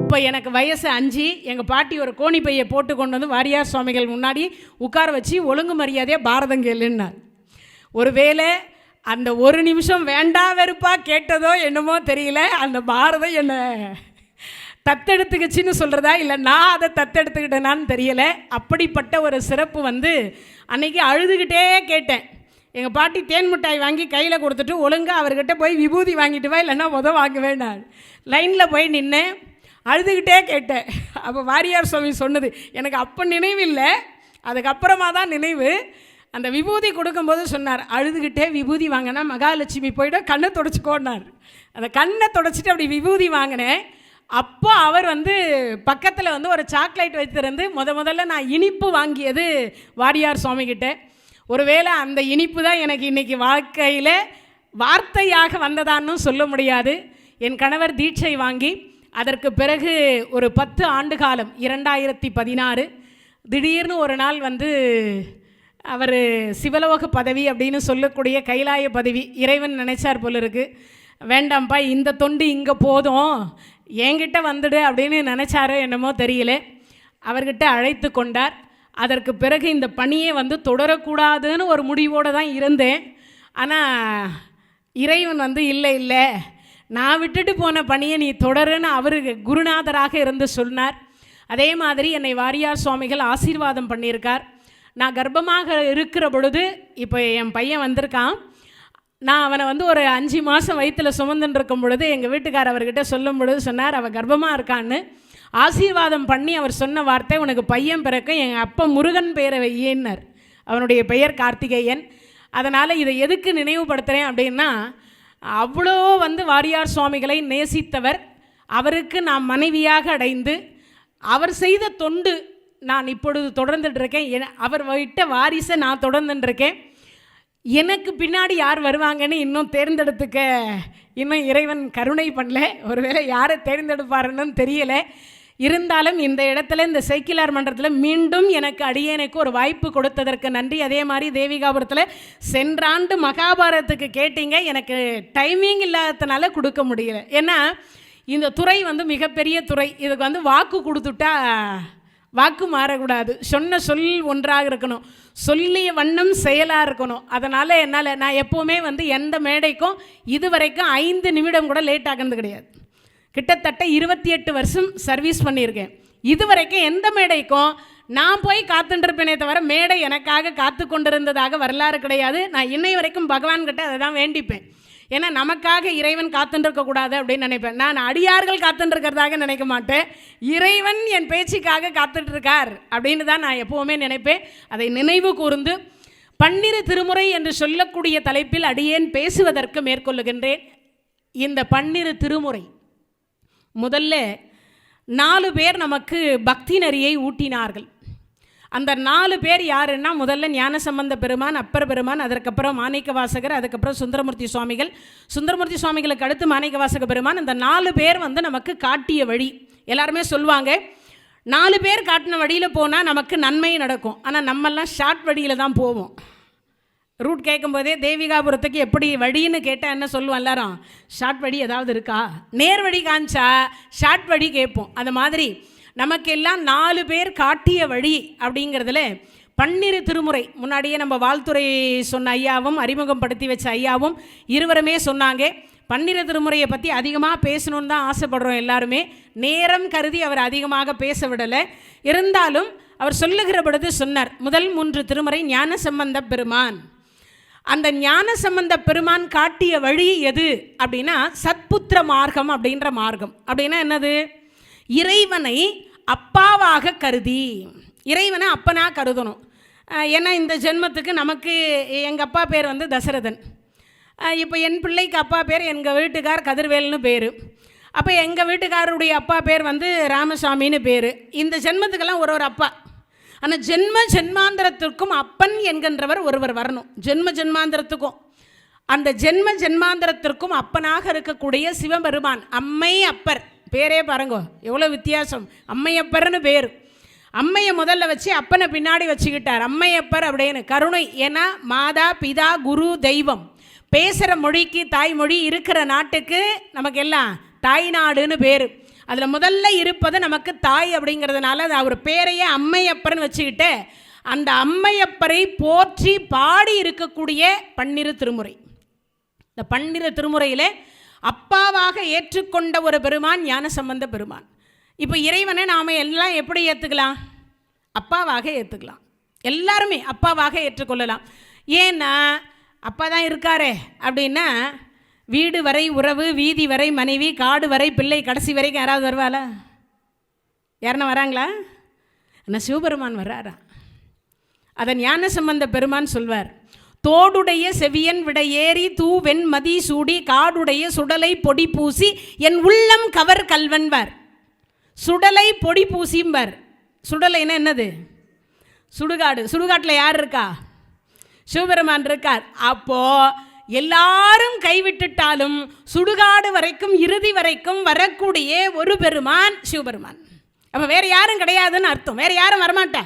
இப்போ எனக்கு வயசு 5. எங்கள் பாட்டி ஒரு கோணி பையை போட்டு கொண்டு வந்து வாரியார் சுவாமிகள் முன்னாடி உட்கார வச்சு ஒழுங்கு மரியாதையாக பாரதம் கேளுன்னார். ஒருவேளை அந்த ஒரு நிமிஷம் வேண்டா வெறுப்பாக கேட்டதோ என்னமோ தெரியல, அந்த பாரதம் என்னை தத்தெடுத்துக்கிச்சின்னு சொல்கிறதா இல்லை நான் அதை தத்தெடுத்துக்கிட்டேனான்னு தெரியலை. அப்படிப்பட்ட ஒரு சிறப்பு வந்து அன்றைக்கி அழுதுகிட்டே கேட்டேன். எங்கள் பாட்டி தேன் மிட்டாய் வாங்கி கையில் கொடுத்துட்டு ஒழுங்காக அவர்கிட்ட போய் விபூதி வாங்கிட்டு வா, இல்லைன்னா வாங்குவேன். நான் லைனில் போய் நின்னேன், அழுதுகிட்டே கேட்டேன். அப்போ வாரியார் சுவாமி சொன்னது எனக்கு அப்போ நினைவில்லை, அதுக்கப்புறமா தான் நினைவு. அந்த விபூதி கொடுக்கும்போது சொன்னார், அழுதுகிட்டே விபூதி வாங்கினா மகாலட்சுமி போய்ட்டு கண்ணை தொடச்சிக்கோன்னார். அந்த கண்ணை தொடச்சிட்டு அப்படி விபூதி வாங்கினேன். அப்போ அவர் வந்து பக்கத்தில் வந்து ஒரு சாக்லேட் வைத்திருந்து முதல்ல நான் இனிப்பு வாங்கியது வாரியார் சுவாமிகிட்ட. ஒருவேளை அந்த இனிப்பு தான் எனக்கு இன்றைக்கி வாழ்க்கையில் வார்த்தையாக வந்ததான்னு சொல்ல முடியாது. என் கணவர் தீட்சை வாங்கி அதற்கு பிறகு ஒரு 10 ஆண்டு காலம் 2016 திடீர்னு ஒரு நாள் வந்து அவர் சிவலோக பதவி அப்படின்னு சொல்லக்கூடிய கைலாய பதவி இறைவன் நினைச்சார் போல இருக்கு. வேண்டாம்ப்பா, இந்த தொண்டு இங்கே போதும், என்கிட்ட வந்துடு அப்படின்னு நினச்சாரோ என்னமோ தெரியல. அவர்கிட்ட அழைத்து கொண்டார். அதற்கு பிறகு இந்த பணியை வந்து தொடரக்கூடாதுன்னு ஒரு முடிவோடு தான் இருந்தேன். ஆனால் இறைவன் வந்து இல்லை நான் விட்டுட்டு போன பணியை நீ தொடருன்னு அவர் குருநாதராக இருந்து சொன்னார். அதே மாதிரி என்னை வாரியார் சுவாமிகள் ஆசீர்வாதம் பண்ணியிருக்கார். நான் கர்ப்பமாக இருக்கிற பொழுது இப்போ என் பையன் வந்திருக்கான். நான் அவனை வந்து ஒரு 5 மாதம் வயிற்றில் சுமந்துன்னு இருக்கும் பொழுது எங்கள் வீட்டுக்கார் அவர்கிட்ட சொல்லும் பொழுது சொன்னார், அவள் கர்ப்பமாக இருக்கான்னு. ஆசீர்வாதம் பண்ணி அவர் சொன்ன வார்த்தை, உனக்கு பையன் பிறக்க எங்கள் அப்பா முருகன் பெயரை வையினார். அவனுடைய பெயர் கார்த்திகேயன். அதனால் இதை எதுக்கு நினைவுபடுத்துகிறேன் அப்படின்னா, அவ்வளோ வந்து வாரியார் சுவாமிகளை நேசித்தவர். அவருக்கு நான் மனைவியாக அடைந்து அவர் செய்த தொண்டு நான் இப்பொழுது தொடர்ந்துட்டுருக்கேன். அவர் விட்ட வாரிசை நான் தொடர்ந்துட்டுருக்கேன். எனக்கு பின்னாடி யார் வருவாங்கன்னு இன்னும் தேர்ந்தெடுத்துக்க இன்னும் இறைவன் கருணை பண்ணல. ஒருவேளை யாரை தேர்ந்தெடுப்பாருன்னு தெரியலை. இருந்தாலும் இந்த இடத்துல இந்த சேக்கிலார் மன்றத்தில் மீண்டும் எனக்கு அடியேனுக்கு ஒரு வாய்ப்பு கொடுத்ததற்கு நன்றி. அதே மாதிரி தேவிகாபுரத்தில் சென்ற ஆண்டு மகாபாரதத்துக்கு கேட்டீங்க, எனக்கு டைமிங் இல்லாததுனால கொடுக்க முடியல. ஏன்னா இந்த துறை வந்து மிகப்பெரிய துறை. இதுக்கு வந்து வாக்கு கொடுத்துட்டா வாக்கு மாறக்கூடாது. சொன்ன சொல் ஒன்றாக இருக்கணும், சொல்லிய வண்ணம் செயலாக இருக்கணும். அதனால் நான் எப்போவுமே வந்து எந்த மேடைக்கும் இதுவரைக்கும் 5 நிமிடம் கூட லேட் ஆகிறது கிடையாது. கிட்டத்தட்ட 28 வருஷம் சர்வீஸ் பண்ணியிருக்கேன். இதுவரைக்கும் எந்த மேடைக்கும் நான் போய் காத்துட்டுருப்பேனே தவிர மேடை எனக்காக காத்து கொண்டிருந்ததாக வரலாறு கிடையாது. நான் இன்னை வரைக்கும் பகவான்கிட்ட அதை தான் வேண்டிப்பேன். ஏன்னா நமக்காக இறைவன் காத்துட்டுருக்கக்கூடாது அப்படின்னு நினைப்பேன். நான் அடியார்கள் காத்துட்டுருக்கிறதாக நினைக்க மாட்டேன். இறைவன் என் பேச்சுக்காக காத்துட்ருக்கார் அப்படின்னு தான் நான் எப்போவுமே நினைப்பேன். அதை நினைவு கூர்ந்து 12 திருமுறை என்று சொல்லக்கூடிய தலைப்பில் அடியேன் பேசுவதற்கு மேற்கொள்ளுகின்றேன். இந்த 12 திருமுறை முதல்ல 4 பேர் நமக்கு பக்தி நெறியை ஊட்டினார்கள். அந்த 4 பேர் யாருன்னா, முதல்ல ஞானசம்பந்த பெருமான், அப்பர் பெருமான், அதற்கப்புறம் மாணிக்க வாசகர், அதுக்கப்புறம் சுந்தரமூர்த்தி சுவாமிகள். சுந்தரமூர்த்தி சுவாமிகளுக்கு அடுத்து மாணிக்க வாசக பெருமான். இந்த 4 பேர் வந்து நமக்கு காட்டிய வழி. எல்லாருமே சொல்லுவாங்க 4 பேர் காட்டின வழியில் போனால் நமக்கு நன்மை நடக்கும். ஆனால் நம்மெல்லாம் ஷார்ட் வழியில் தான் போவோம். ரூட் கேட்கும்போதே தேவிகாபுரத்துக்கு எப்படி வழின்னு கேட்டால் என்ன சொல்லுவோம் எல்லாரும், ஷார்ட் வழி ஏதாவது இருக்கா, நேர் வழி காமிச்சா ஷார்ட் வழி கேட்போம். அந்த மாதிரி நமக்கெல்லாம் 4 பேர் காட்டிய வழி அப்படிங்கிறதுல 12 திருமுறை. முன்னாடியே நம்ம வாழ்த்துறை சொன்ன ஐயாவும் அறிமுகம் படுத்தி வச்ச ஐயாவும் இருவருமே சொன்னாங்க. 12 திருமுறையை பற்றி அதிகமாக பேசணுன்னு தான் ஆசைப்படுறோம் எல்லாருமே. நேரம் கருதி அவர் அதிகமாக பேச விடலை. இருந்தாலும் அவர் சொல்லுகிற பொழுது சொன்னார், முதல் 3 திருமுறை ஞானசம்பந்த பெருமான். அந்த ஞானசம்பந்த பெருமான் காட்டிய வழி எது அப்படின்னா சத்புத்திர மார்க்கம் அப்படின்ற மார்க்கம். அப்படின்னா என்னது, இறைவனை அப்பாவாக கருதி, இறைவனை அப்பனாக கருதணும். ஏன்னா இந்த ஜென்மத்துக்கு நமக்கு எங்கள் அப்பா பேர் வந்து தசரதன். இப்போ என் பிள்ளைக்கு அப்பா பேர் எங்கள் வீட்டுக்கார் கதிர்வேல்னு பேர். அப்போ எங்கள் வீட்டுக்காரருடைய அப்பா பேர் வந்து ராமசாமின்னு பேர். இந்த ஜென்மத்துக்கெல்லாம் ஒரு அப்பா. ஆனால் ஜென்மாந்திரத்திற்கும் அப்பன் என்கின்றவர் ஒருவர் வரணும். ஜென்மாந்திரத்துக்கும் அந்த ஜென்மாந்திரத்திற்கும் அப்பனாக இருக்கக்கூடிய சிவபெருமான். அம்மை அப்பர் பேரே பாருங்க எவ்வளோ வித்தியாசம். அம்மையப்பர்னு பேர். அம்மையை முதல்ல வச்சு அப்பனை பின்னாடி வச்சுக்கிட்டார். அம்மையப்பர் அப்படின்னு கருணை. ஏன்னா மாதா பிதா குரு தெய்வம் பேசுகிற மொழிக்கு தாய்மொழி இருக்கிற நாட்டுக்கு நமக்கு எல்லாம் தாய்நாடுன்னு பேர். அதில் முதல்ல இருப்பது நமக்கு தாய் அப்படிங்கிறதுனால அது அவர் பேரையே அம்மையப்பர்னு வச்சுக்கிட்டு அந்த அம்மையப்பரை போற்றி பாடி இருக்கக்கூடிய பன்னிரு திருமுறை. இந்த பன்னிரு திருமுறையில் அப்பாவாக ஏற்றுக்கொண்ட ஒரு பெருமான் ஞானசம்பந்த பெருமான். இப்போ இறைவனை நாம் எல்லாம் எப்படி ஏற்றுக்கலாம்? அப்பாவாக ஏற்றுக்கலாம். எல்லாருமே அப்பாவாக ஏற்றுக்கொள்ளலாம். ஏன்னா அப்பா தான் இருக்காரே அப்படின்னா வீடு வரை உறவு, வீதி வரை மனைவி, காடு வரை பிள்ளை, கடைசி வரைக்கும் யாராவது வருவாளா? யாருன்னா வராங்களா? ஆனால் சிவபெருமான் வர்றாரா? அதை ஞானசம்பந்த பெருமான் சொல்வார். தோடுடைய செவியன் விட ஏறி தூ வெண் மதி சூடி காடுடைய சுடலை பொடி பூசி என் உள்ளம் கவர் கல்வன்பார். சுடலை பொடி பூசிம்பார். சுடலைன்னா என்னது? சுடுகாடு. சுடுகாட்டில் யார் இருக்கா? சிவபெருமான் இருக்கார். அப்போது எல்லாரும் கைவிட்டுட்டாலும் சுடுகாடு வரைக்கும் இறுதி வரைக்கும் வரக்கூடிய ஒரு பெருமான் சிவபெருமான். அப்போ வேறு யாரும் கிடையாதுன்னு அர்த்தம். வேறு யாரும் வரமாட்டா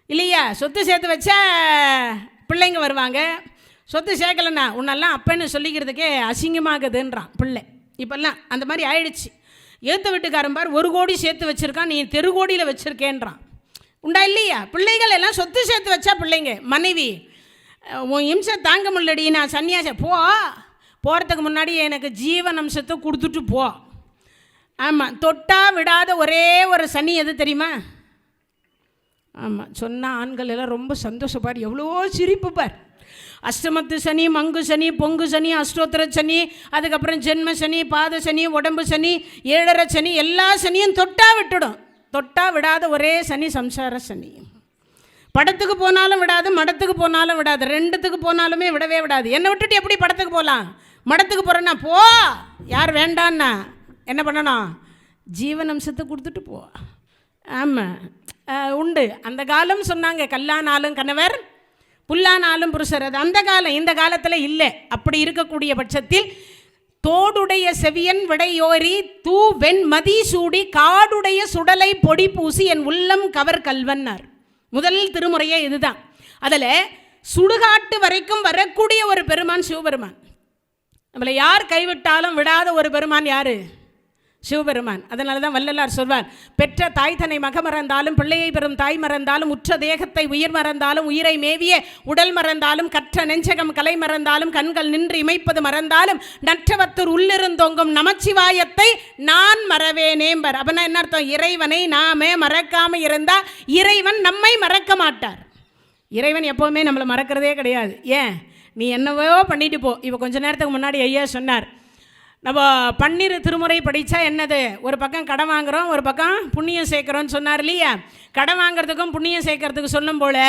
இல்லையா? சொத்து சேர்த்து வச்சா பிள்ளைங்க வருவாங்க. சொத்து சேர்க்கலண்ணா உன்னெல்லாம் அப்பன்னு சொல்லிக்கிறதுக்கே அசிங்கமாகுதுன்றான் பிள்ளை. இப்போல்லாம் அந்த மாதிரி ஆயிடுச்சு. ஏற்ற வீட்டுக்காரன் பார் 1 கோடி சேர்த்து வச்சுருக்கான், நீ தெரு கோடியில் வச்சுருக்கேன்றான். உண்டா இல்லையா? பிள்ளைகள் எல்லாம் சொத்து சேர்த்து வச்சா பிள்ளைங்க. மனைவி உன் இம்சை தாங்க முடியலடி, நான் சன்னியாசி போகிறதுக்கு முன்னாடி எனக்கு ஜீவன் அம்சத்தை கொடுத்துட்டு போ. ஆமாம், தொட்டா விடாத ஒரே ஒரு சனி எது தெரியுமா? ஆமாம், சொன்ன ஆண்கள் எல்லாம் ரொம்ப சந்தோஷப்பார், எவ்வளோ சிரிப்பு பார். அஷ்டமத்து சனி, மங்கு சனி, பொங்கு சனி, அஷ்டோத்திர சனி, அதுக்கப்புறம் ஜென்ம சனி, பாத சனி, உடம்பு சனி, 7.5 சனி, எல்லா சனியும் தொட்டா விட்டுடும். தொட்டா விடாத ஒரே சனி சம்சார சனி. படத்துக்கு போனாலும் விடாது, மடத்துக்கு போனாலும் விடாது, 2த்துக்கு போனாலுமே விடவே விடாது. என்னை விட்டுட்டு எப்படி படத்துக்கு போகலாம்? மடத்துக்கு போகிறேன்னா போ, யார் வேண்டான்னா என்ன பண்ணணும்? ஜீவன் அம்சத்தை கொடுத்துட்டு போ. ஆமாம், உண்டு. அந்த காலம் சொன்னாங்க கல்லானாலும் கணவர் புல்லானாலும் புருஷர். அது அந்த காலம். இந்த காலத்தில் இல்லை. அப்படி இருக்கக்கூடிய பட்சத்தில் தோடுடைய செவியன் விடையோரி தூ வெண் மதி சூடி காடுடைய சுடலை பொடி பூசி என் உள்ளம் கவர் கல்வன்னார். முதல் திருமுறையே இதுதான். அதில் சுடுகாட்டு வரைக்கும் வரக்கூடிய ஒரு பெருமான் சிவபெருமான். நம்மளை யார் கைவிட்டாலும் விடாத ஒரு பெருமான் யார்? சிவபெருமான். அதனால தான் வள்ளலார் சொல்வார், பெற்ற தாய் தன்னை மக மறந்தாலும் பிள்ளையை பெறும் தாய் மறந்தாலும் உற்ற தேகத்தை உயிர் மறந்தாலும் உயிரை மேவிய உடல் மறந்தாலும் கற்ற நெஞ்சகம் கலை மறந்தாலும் கண்கள் நின்று இமைப்பது மறந்தாலும் நற்றவத்தூர் உள்ளிருந்தோங்கும் நமச்சிவாயத்தை நான் மறவேனேம்பர். அப்படின்னா என்ன அர்த்தம்? இறைவனை நாமே மறக்காமல் இருந்தால் இறைவன் நம்மை மறக்க மாட்டார். இறைவன் எப்போவுமே நம்மளை மறக்கிறதே கிடையாது. ஏன்? நீ என்னவோ பண்ணிட்டு போ. இப்போ கொஞ்ச நேரத்துக்கு முன்னாடி ஐயா சொன்னார், நம்ம பன்னிரு திருமுறை படித்தா என்னது? ஒரு பக்கம் கடன் வாங்குகிறோம், ஒரு பக்கம் புண்ணியம் சேர்க்குறோன்னு சொன்னார் இல்லையா? கடன் வாங்கிறதுக்கும் புண்ணியம் சேர்க்கறதுக்கு சொல்லும் போல்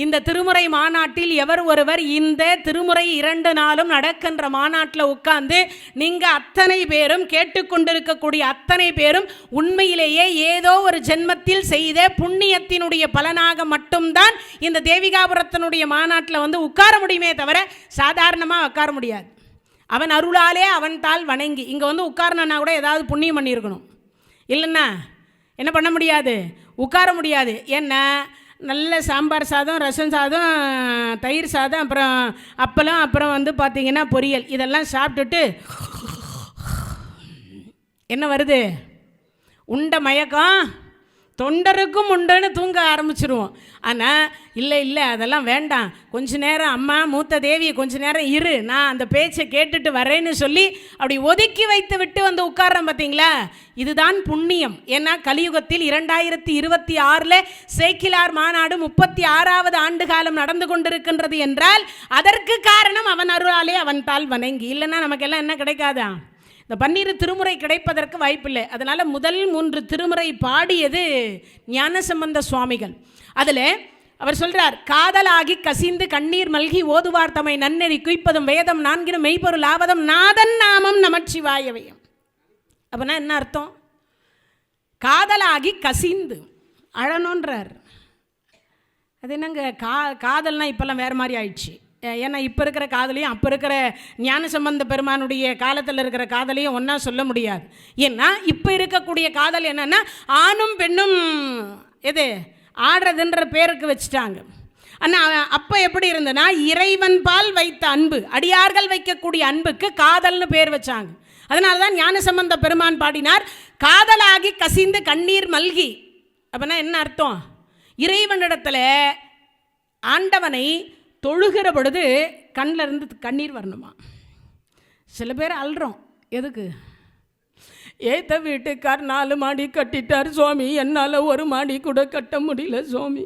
இந்த திருமுறை மாநாட்டில் எவர் ஒருவர் இந்த திருமுறை 2 நாளும் நடக்கின்ற மாநாட்டில் உட்கார்ந்து நீங்கள் அத்தனை பேரும் கேட்டுக்கொண்டிருக்கக்கூடிய அத்தனை பேரும் உண்மையிலேயே ஏதோ ஒரு ஜென்மத்தில் செய்த புண்ணியத்தினுடைய பலனாக மட்டும்தான் இந்த தேவிகாபுரத்தினுடைய மாநாட்டில் வந்து உட்கார முடியுமே தவிர சாதாரணமாக உட்கார முடியாது. அவன் அருளாலே அவன் தாள் வணங்கி இங்கே வந்து உட்காரணுன்னா கூட ஏதாவது புண்ணியம் பண்ணியிருக்கணும். இல்லைன்னா என்ன பண்ண முடியாது? உட்கார முடியாது. ஏன்னா நல்ல சாம்பார் சாதம், ரசம் சாதம், தயிர் சாதம், அப்புறம் அப்பளம், அப்புறம் வந்து பார்த்திங்கன்னா பொரியல், இதெல்லாம் சாப்பிட்டுட்டு என்ன வருது? உண்ட மயக்கம். தொண்டருக்கும் உண்டுன்னு தூங்க ஆரம்பிச்சிருவோம். ஆனால் இல்லை அதெல்லாம் வேண்டாம், கொஞ்ச நேரம் அம்மா மூத்த தேவி கொஞ்ச நேரம் இரு, நான் அந்த பேச்சை கேட்டுட்டு வரேன்னு சொல்லி அப்படி ஒதுக்கி வைத்து விட்டு வந்து உட்கார்றோம். பார்த்தீங்களா? இதுதான் புண்ணியம். ஏன்னா கலியுகத்தில் 2026 சேக்கிலார் மாநாடு 36வது ஆண்டு காலம் நடந்து கொண்டிருக்கின்றது என்றால் அதற்கு காரணம் அவன் அருளாலே அவன் தாள் வணங்கி. இல்லைன்னா நமக்கெல்லாம் என்ன கிடைக்காதா? இந்த 12 திருமுறை கிடைப்பதற்கு வாய்ப்பில்லை. அதனால் முதல் 3 திருமுறை பாடியது ஞானசம்பந்த சுவாமிகள். அதில் அவர் சொல்கிறார், காதலாகி கசிந்து கண்ணீர் மல்கி ஓதுவார் தம்மை நன்னெறி குய்ப்பதும் வேதம் 4 மெய்ப்பொருள் ஆவதும் நாதன் நாமம் நமச்சிவாயவையும். அப்படின்னா என்ன அர்த்தம்? காதலாகி கசிந்து அழணுன்றார். அது என்னங்க காதல்னா இப்போல்லாம் வேறு மாதிரி ஆயிடுச்சு. ஏன்னா இப்போ இருக்கிற காதலையும் அப்போ இருக்கிற ஞானசம்பந்த பெருமானுடைய காலத்தில் இருக்கிற காதலையும் ஒன்றா சொல்ல முடியாது. ஏன்னா இப்போ இருக்கக்கூடிய காதல் என்னென்னா ஆணும் பெண்ணும் எது ஆடுறதுன்ற பேருக்கு வச்சுட்டாங்க. ஆனால் அப்போ எப்படி இருந்ததுன்னா, இறைவன் பால் வைத்த அன்பு, அடியார்கள் வைக்கக்கூடிய அன்புக்கு காதல்னு பேர் வச்சாங்க. அதனால தான் ஞானசம்பந்த பெருமான் பாடினார், காதலாகி கசிந்து கண்ணீர் மல்கி. அப்படின்னா என்ன அர்த்தம்? இறைவனிடத்தில் ஆண்டவனை தொழுகிற பொழுது கண்ணில் இருந்து கண்ணீர் வரணுமா. சில பேர் அல்றோம், எதுக்கு? ஏத்த வீட்டுக்கார் 4 மாடி கட்டிட்டார் சுவாமி, என்னால் 1 மாடி கூட கட்ட முடியல சுவாமி.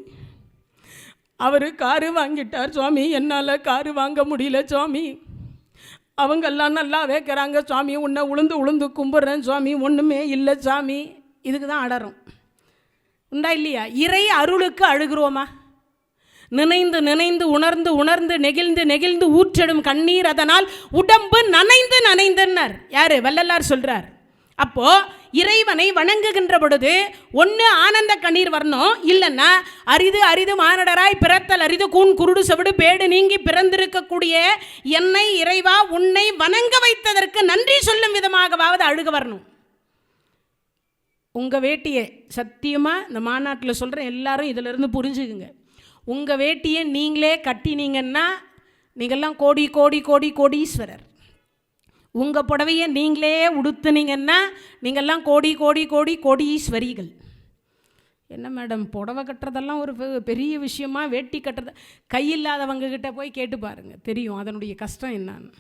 அவர் காரு வாங்கிட்டார் சுவாமி, என்னால் காரு வாங்க முடியல சுவாமி. அவங்கெல்லாம் நல்லா வைக்கிறாங்க சுவாமி, உன்னை உளுந்து உளுந்து கும்பிட்றேன் சுவாமி, ஒன்றுமே இல்லை சாமி. இதுக்கு தான் அடறோம், உண்டா இல்லையா? இறை அருளுக்கு அழுகிறோமா? நினைந்து நினைந்து உணர்ந்து உணர்ந்து நெகிழ்ந்து நெகிழ்ந்து ஊற்றெடும் கண்ணீர், அதனால் உடம்பு நனைந்து நனைந்தனர். யாரு? வள்ளலார் சொல்றார். அப்போ இறைவனை வணங்குகின்ற பொழுது ஒன்று ஆனந்த கண்ணீர் வரணும், இல்லைன்னா அரிது அரிது மானடராய் பிறத்தல் அரிது கூன் குருடு செவிடு பேடு நீங்கி பிறந்திருக்கக்கூடிய என்னை இறைவா உன்னை வணங்க வைத்ததற்கு நன்றி சொல்லும் விதமாகவாவது அழுக வரணும். உங்கள் வேட்டியை சத்தியமாக இந்த மாநாட்டில் சொல்கிறேன், எல்லாரும் இதிலிருந்து புரிஞ்சுக்குங்க. உங்கள் வேட்டியை நீங்களே கட்டினீங்கன்னா நீங்கள்லாம் கோடி கோடி கோடி கோடீஸ்வரர். உங்கள் புடவையை நீங்களே உடுத்துனீங்கன்னா நீங்கள்லாம் கோடி கோடி கோடி கோடீஸ்வரிகள். என்ன மேடம், புடவை கட்டுறதெல்லாம் ஒரு பெரிய விஷயமா? வேட்டி கட்டுறது கையில்லாதவங்க கிட்ட போய் கேட்டு பாருங்கள், தெரியும் அதனுடைய கஷ்டம் என்னன்னு.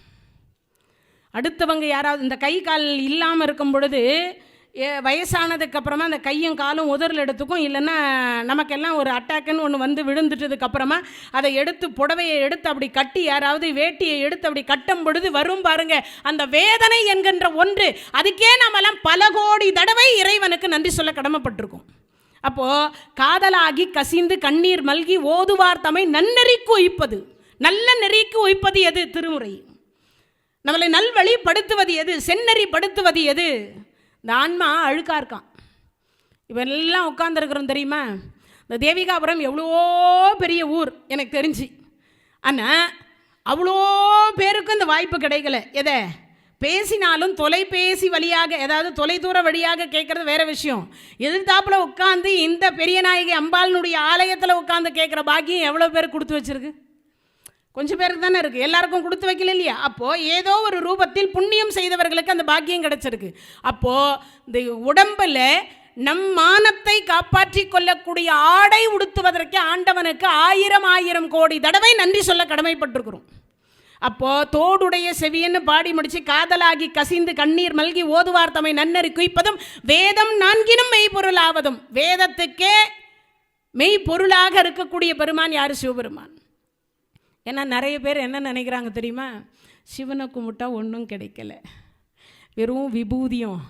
அடுத்தவங்க யாராவது இந்த கை கால் இல்லாமல் இருக்கும் பொழுது வயசானதுக்கப்புறமா அந்த கையும் காலும் உதறல் எடுத்துக்கும், இல்லைன்னா நமக்கெல்லாம் ஒரு அட்டாக்குன்னு ஒன்று வந்து விழுந்துட்டதுக்கப்புறமா அதை எடுத்து புடவையை எடுத்து அப்படி கட்டி, யாராவது வேட்டியை எடுத்து அப்படி கட்டும் பொழுது வரும் பாருங்க அந்த வேதனை என்கின்ற ஒன்று. அதுக்கே நம்மெல்லாம் பல கோடி தடவை இறைவனுக்கு நன்றி சொல்ல கடமைப்பட்டிருக்கோம். அப்போது காதலாகி கசிந்து கண்ணீர் மல்கி ஓதுவார் தம்மை நன்னெறிக்கு உய்ப்பது. நல்ல நெறிக்கு உய்ப்பது எது? திருமுறை. நம்மளை நல்வழிப்படுத்துவது எது? செந்நெறிப்படுத்துவது எது? இந்த ஆன்மா அழுக்காக இருக்கான். இவெல்லாம் உட்காந்துருக்குறோம் தெரியுமா? இந்த தேவிகாபுரம் எவ்வளோ பெரிய ஊர் எனக்கு தெரிஞ்சு, ஆனால் அவ்வளோ பேருக்கும் இந்த வாய்ப்பு கிடைக்கல. எதை பேசினாலும் தொலைபேசி வழியாக, ஏதாவது தொலைதூர வழியாக கேட்குறது வேறு விஷயம். எதிர்த்தாப்பில் உட்காந்து இந்த பெரிய நாயகி அம்பாளினுடைய ஆலயத்தில் உட்காந்து கேட்குற பாக்கியம் எவ்வளோ பேர் கொடுத்து வச்சுருக்கு? கொஞ்சம் பேருக்கு தானே இருக்குது, எல்லாருக்கும் கொடுத்து வைக்கல இல்லையா? அப்போது ஏதோ ஒரு ரூபத்தில் புண்ணியம் செய்தவர்களுக்கு அந்த பாக்கியம் கிடச்சிருக்கு. அப்போது இந்த உடம்பில் நம் மானத்தை காப்பாற்றி கொள்ளக்கூடிய ஆடை உடுத்துவதற்கு ஆண்டவனுக்கு 1000 கோடி தடவை நன்றி சொல்ல கடமைப்பட்டிருக்கிறோம். அப்போது தோடுடைய செவியன்னு பாடி முடித்து காதலாகி கசிந்து கண்ணீர் மல்கி ஓதுவார் தம்மை நன்னறி குய்ப்பதும் வேதம் 4 மெய்ப்பொருளாவதும். வேதத்துக்கே மெய்ப்பொருளாக இருக்கக்கூடிய பெருமான் யார்? சிவபெருமான். ஏன்னா நிறைய பேர் என்ன நினைக்கிறாங்க தெரியுமா? சிவனை கும்பிட்டா ஒன்றும் கிடைக்கல, வெறும் விபூதியும்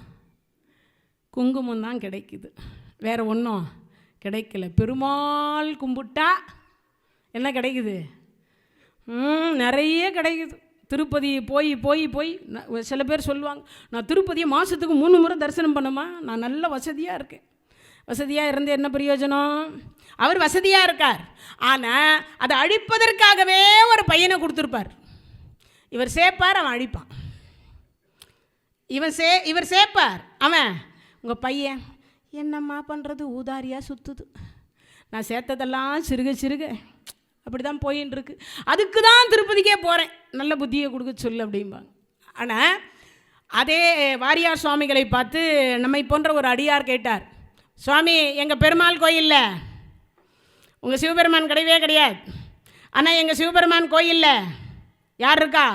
குங்குமம் தான் கிடைக்குது, வேறு ஒன்றும் கிடைக்கல. பெருமாள் கும்பிட்டா என்ன கிடைக்குது? நிறைய கிடைக்குது. திருப்பதி போய் போய் போய் சில பேர் சொல்லுவாங்க, நான் திருப்பதியை மாதத்துக்கு 3 முறை தரிசனம் பண்ணுமா, நான் நல்ல வசதியாக இருக்கேன். வசதியாக இருந்து என்ன பிரயோஜனம்? அவர் வசதியாக இருக்கார், ஆனால் அதை அழிப்பதற்காகவே ஒரு பையனை கொடுத்துருப்பார். இவர் சேர்ப்பார், அவன் அழிப்பான். இவர் சேர்ப்பார், அவன் உங்கள் பையன் என்னம்மா பண்ணுறது, ஊதாரியாக சுற்றுது, நான் சேர்த்ததெல்லாம் சிறுக சிறுக அப்படி தான் போயின்னு இருக்கு, அதுக்கு தான் திருப்பதிக்கே போகிறேன், நல்ல புத்தியை கொடுக்க சொல்லு அப்படிம்பாங்க. ஆனால் அதே வாரியார் சுவாமிகளை பார்த்து நம்மை போன்ற ஒரு அடியார் கேட்டார், சுவாமி எங்கள் பெருமாள் கோயிலில் உங்கள் சிவபெருமான் கிடையவே கிடையாது, ஆனால் எங்கள் சிவபெருமான் கோயிலில் யார் இருக்கா?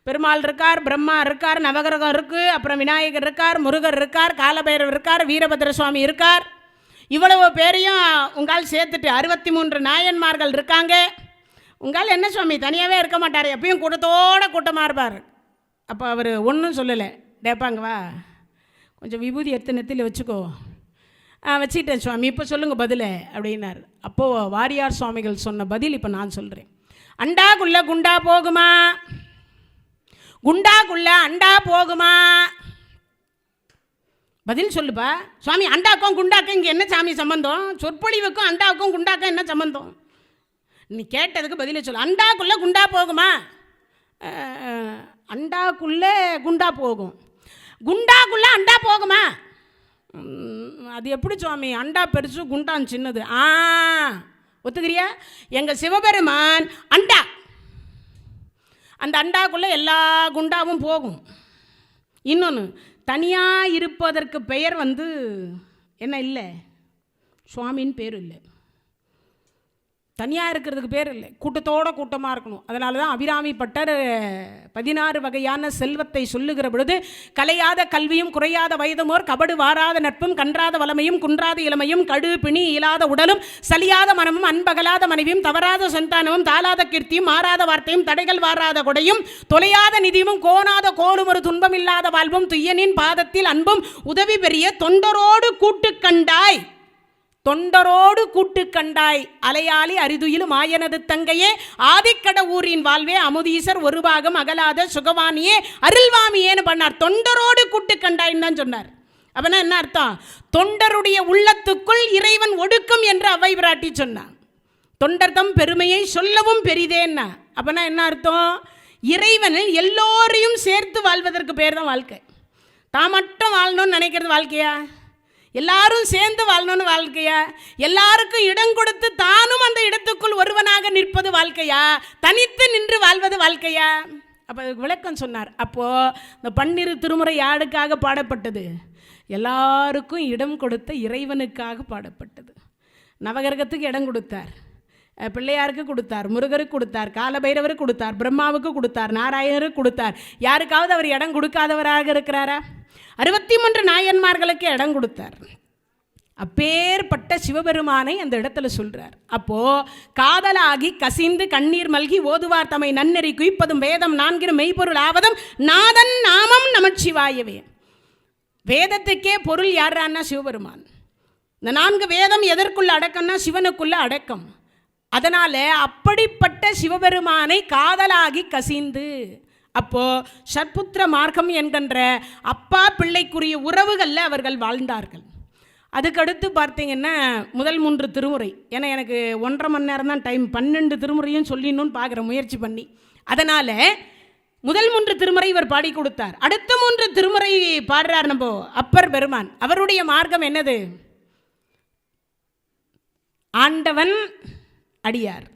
பெருமாள் இருக்கார், பிரம்மா இருக்கார், நவகிரகம் இருக்குது, அப்புறம் விநாயகர் இருக்கார், முருகர் இருக்கார், காலபைரவர் இருக்கார், வீரபத்ர சுவாமி இருக்கார். இவ்வளவு பேரையும் உங்களால் சேர்த்துட்டு 63 நாயன்மார்கள் இருக்காங்க. உங்களால் என்ன சுவாமி தனியாகவே இருக்க மாட்டார், எப்பயும் கூட்டமாக இருப்பார். அப்போ அவர் ஒன்றும் சொல்லலை. டேப்பாங்க வா, கொஞ்சம் விபூதி எடுத்து நெத்தியில் வச்சுக்கோ. வச்சுக்கிட்டேன் சுவாமி, இப்போ சொல்லுங்கள் பதில் அப்படின்னார். அப்போது வாரியார் சுவாமிகள் சொன்ன பதில் இப்போ நான் சொல்கிறேன். அண்டாக்குள்ள குண்டா போகுமா, குண்டாக்குள்ள அண்டா போகுமா? பதில் சொல்லுப்பா சுவாமி. அண்டாக்கும் குண்டாக்கும் இங்கே என்ன சாமி சம்பந்தம்? சொற்பொழிவுக்கும் அண்டாவுக்கும் குண்டாக்கும் என்ன சம்பந்தம்? நீ கேட்டதுக்கு பதிலே சொல்லு. அண்டாக்குள்ளே குண்டா போகுமா? அண்டாக்குள்ளே குண்டா போகும், குண்டாக்குள்ளே அண்டா போகுமா? அது எப்படி சுவாமி? அண்டா பெருசு குண்டான் சின்னது. ஒத்துக்கிறியா? எங்கள் சிவபெருமான் அண்டா, அந்த அண்டாக்குள்ளே எல்லா குண்டாவும் போகும். இன்னொன்று, தனியாக இருப்பதற்கு பெயர் என்ன இல்லை, சுவாமின்னு பேர் இல்லை. தனியாக இருக்கிறதுக்கு பேர் இல்லை, கூட்டத்தோட கூட்டமாக இருக்கணும். அதனால தான் அபிராமி பட்டர் 16 வகையான செல்வத்தை சொல்லுகிற பொழுது, கலையாத கல்வியும் குறையாத வயதுமோர் கபடு வாராத நட்பும் கன்றாத வளமையும் குன்றாத இளமையும் கடு பிணி இயலாத உடலும் சலியாத மனமும் அன்பகலாத மனைவியும் தவறாத சந்தானமும் தாளாத கீர்த்தியும் மாறாத வார்த்தையும் தடைகள் வாராத கொடையும் தொலையாத நிதியும் கோணாத கோலும் ஒரு துன்பம் இல்லாத வாழ்வும் துய்யனின் பாதத்தில் அன்பும் உதவி பெரிய தொண்டரோடு கூட்டு கண்டாய், தொண்டரோடு கூட்டு கண்டாய் அலையாளி அரிதுயிலும் ஆயனது தங்கையே ஆதிக்கட ஊரின் வாழ்வே அமுதீசர் ஒரு பாகம் அகலாத சுகவானியே அருள்வாமியேன்னு பண்ணார். தொண்டரோடு கூட்டு கண்டாயின்னு தான் சொன்னார். அப்படின்னா என்ன அர்த்தம்? தொண்டருடைய உள்ளத்துக்குள் இறைவன் ஒடுக்கம் என்று அவை பிராட்டி சொன்னார். தொண்டர்தம் பெருமையை சொல்லவும் பெரிதேன்னா அப்படின்னா என்ன அர்த்தம்? இறைவனில் எல்லோரையும் சேர்த்து வாழ்வதற்கு பேர் தான் வாழ்க்கை. தான் மட்டும் வாழணும்னு நினைக்கிறது வாழ்க்கையா? எல்லாரும் சேர்ந்து வாழணும்னு வாழ்க்கையா? எல்லாருக்கும் இடம் கொடுத்து தானும் அந்த இடத்துக்குள் ஒருவனாக நிற்பது வாழ்க்கையா? தனித்து நின்று வாழ்வது வாழ்க்கையா? அப்போ அதுக்கு விளக்கம் சொன்னார். அப்போது இந்த 12 திருமுறை யாருக்காக பாடப்பட்டது? எல்லாருக்கும் இடம் கொடுத்த இறைவனுக்காக பாடப்பட்டது. நவகிரகத்துக்கு இடம் கொடுத்தார், பிள்ளையாருக்கு கொடுத்தார், முருகருக்கு கொடுத்தார், காலபைரவருக்கு கொடுத்தார், பிரம்மாவுக்கு கொடுத்தார், நாராயணருக்கு கொடுத்தார். யாருக்காவது அவர் இடம் கொடுக்காதவராக இருக்கிறாரா? 63 நாயன்மார்களுக்கு இடம் கொடுத்தார். அப்பேற்பட்ட சிவபெருமானை அந்த இடத்துல சொல்றார். அப்போ காதலாகி கசிந்து கண்ணீர் மல்கி ஓதுவார் தம்மை நன்னெறி குய்ப்பதும் வேதம் 4 மெய்ப்பொருள் ஆவதும் நாதன் நாமம் நமச்சிவாயவே. வேதத்துக்கே பொருள் யாரான்னா சிவபெருமான். இந்த 4 வேதம் எதற்குள்ள அடக்கம்னா சிவனுக்குள்ள அடக்கம். அதனால அப்படிப்பட்ட சிவபெருமானை காதலாகி கசிந்து, அப்போ சத்புத்திர மார்க்கம் என்கின்ற அப்பா பிள்ளைக்குரிய உறவுகளில் அவர்கள் வாழ்ந்தார்கள். அதுக்கடுத்து பார்த்தீங்கன்னா முதல் 3 திருமுறை, ஏன்னா எனக்கு 1.5 மணி நேரம் தான் டைம், 12 திருமுறையும் சொல்லிடணும்னு பார்க்குறேன் முயற்சி பண்ணி. அதனால் முதல் 3 திருமுறை இவர் பாடி கொடுத்தார். அடுத்த 3 திருமுறை பாடுறார் நம்ம அப்பர் பெருமான். அவருடைய மார்க்கம் என்னது? ஆண்டவன் அடியார்,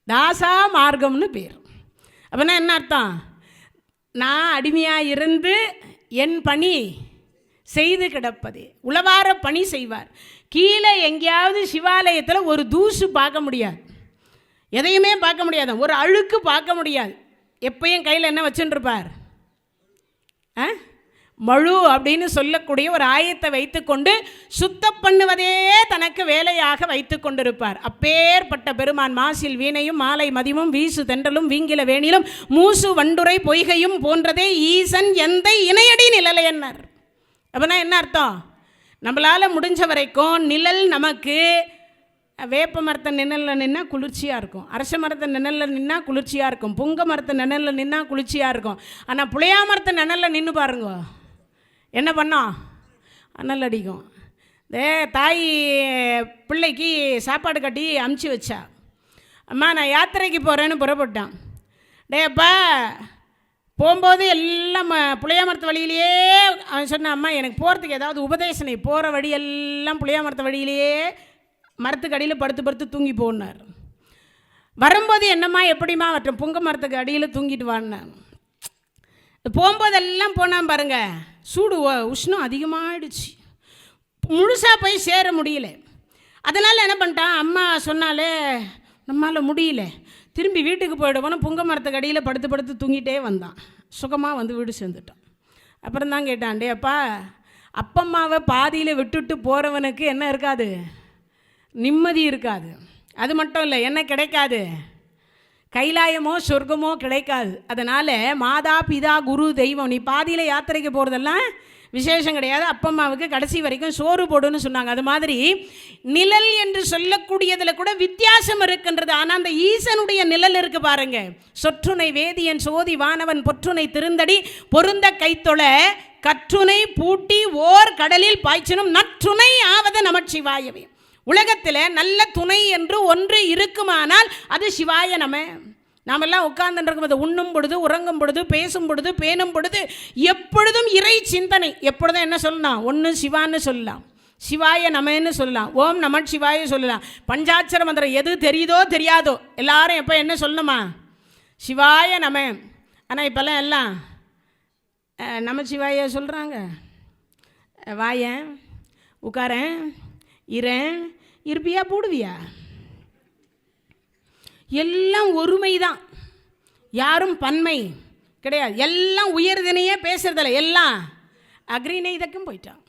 தாசா மார்க்கம்னு பேர். அப்படின்னா என்ன அர்த்தம்? நான் அடிமையாக இருந்து என் பணி செய்து கிடப்பது. உளவார பணி செய்வார். கீழே எங்கேயாவது சிவாலயத்தில் ஒரு தூசு பார்க்க முடியாது, எதையுமே பார்க்க முடியாது, ஒரு அழுக்கு பார்க்க முடியாது. எப்பயும் கையில் என்ன வச்சுருப்பார்? மழு அப்படின்னு சொல்லக்கூடிய ஒரு ஆயத்தை வைத்துக்கொண்டு சுத்தம் பண்ணுவதே தனக்கு வேலையாக வைத்து கொண்டிருப்பார். அப்பேற்பட்ட பெருமான் மாசில் வீணையும் மாலை மதியமும் வீசு தென்றலும் வீங்கில வேணிலும் மூசு வண்டுரை பொய்கையும் போன்றதே ஈசன் எந்தை இணையடி நிழலை என்னார். அப்படின்னா என்ன அர்த்தம்? நம்மளால் முடிஞ்ச வரைக்கும் நிழல் நமக்கு வேப்ப மரத்தை நிழலில் நின்னா குளிர்ச்சியாக இருக்கும், அரச மரத்தை நிழலில் நின்னா குளிர்ச்சியாக இருக்கும், புங்க மரத்தை நிழலில் நின்னா குளிர்ச்சியாக இருக்கும். ஆனால் புளியா மரத்தை நிழலில் நின்று பாருங்க, என்ன பண்ணோம்? அனல் அடிக்கும். தாய் பிள்ளைக்கு சாப்பாடு கட்டி அமுச்சு வச்சா, அம்மா நான் யாத்திரைக்கு போகிறேன்னு புறப்பட்டான். அப்பா போகும்போது எல்லாம் புளியா மரத்து வழியிலேயே அவன் சொன்னான், அம்மா எனக்கு போகிறதுக்கு ஏதாவது உபதேசனை, போகிற வழியெல்லாம் புளியா மரத்து வழியிலேயே மரத்துக்கு அடியில் படுத்து படுத்து தூங்கி போனார். வரும்போது என்னம்மா எப்படிம்மா மற்றும் புங்க மரத்துக்கு அடியில் தூங்கிட்டு வாடினான். போகும்போதெல்லாம் போனான் பாருங்க, சூடு உஷ்ணம் அதிகமாகிடுச்சு, முழுசாக போய் சேர முடியல. அதனால் என்ன பண்ணிட்டான், அம்மா சொன்னாலே நம்மளால் முடியல, திரும்பி வீட்டுக்கு போய்டுவோன்னு புங்க மரத்துக்கு அடியில் படுத்து படுத்து தூங்கிட்டே வந்தான். சுகமாக வந்து வீடு சேர்ந்துட்டான். அப்புறம் தான் கேட்டான், டே அப்பா, அப்பம்மாவை பாதியில் விட்டுட்டு போகிறவனுக்கு என்ன இருக்காது? நிம்மதி இருக்காது. அது மட்டும் இல்லை, என்ன கிடைக்காது? கைலாயமோ சொர்க்கமோ கிடைக்காது. அதனால் மாதா பிதா குரு தெய்வம், நீ பாதியில் யாத்திரைக்கு போகிறதெல்லாம் விசேஷம் கிடையாது. அப்பம்மாவுக்கு கடைசி வரைக்கும் சோறு போடுன்னு சொன்னாங்க. அது மாதிரி நிழல் என்று சொல்லக்கூடியதில் கூட வித்தியாசம் இருக்கின்றது. ஆனால் அந்த ஈசனுடைய நிழல் இருக்குது பாருங்க, சொற்றுனை வேதியன் சோதி வானவன் பொற்றுனை திருந்தடி பொருந்த கைத்தொழ கற்றுனை பூட்டி ஓர் கடலில் பாய்ச்சினும் நற்றுணை ஆவது நமச்சிவாயவே. உலகத்தில் நல்ல துணை என்று ஒன்று இருக்குமானால் அது சிவாய நாமெல்லாம் உட்கார்ந்து இருக்கும்போது, உண்ணும் பொழுது, உறங்கும் பொழுது, பேசும் பொழுது, பேணும் பொழுது எப்பொழுதும் இறை சிந்தனை. எப்பொழுதும் என்ன சொல்லலாம்? ஒன்று சிவான்னு சொல்லலாம். சிவாய நமன்னு சொல்லலாம், ஓம் நம சிவாய சொல்லலாம். பஞ்சாட்சர மந்திரம் எது தெரியுதோ தெரியாதோ எல்லாரும் எப்போ என்ன சொல்லணுமா? சிவாய நம. ஆனால் இப்போல்லாம் எல்லாம் நமச்சிவாய சொல்கிறாங்க. வாயன், உட்காரன், இரேன், இருப்பியா போடுவியா, எல்லாம் ஒருமை தான், யாரும் பன்மை கிடையாது. எல்லாம் உயர்தினையே பேசுறதில்ல, எல்லாம் அக்ரிணை இதற்கும் போயிட்டான்.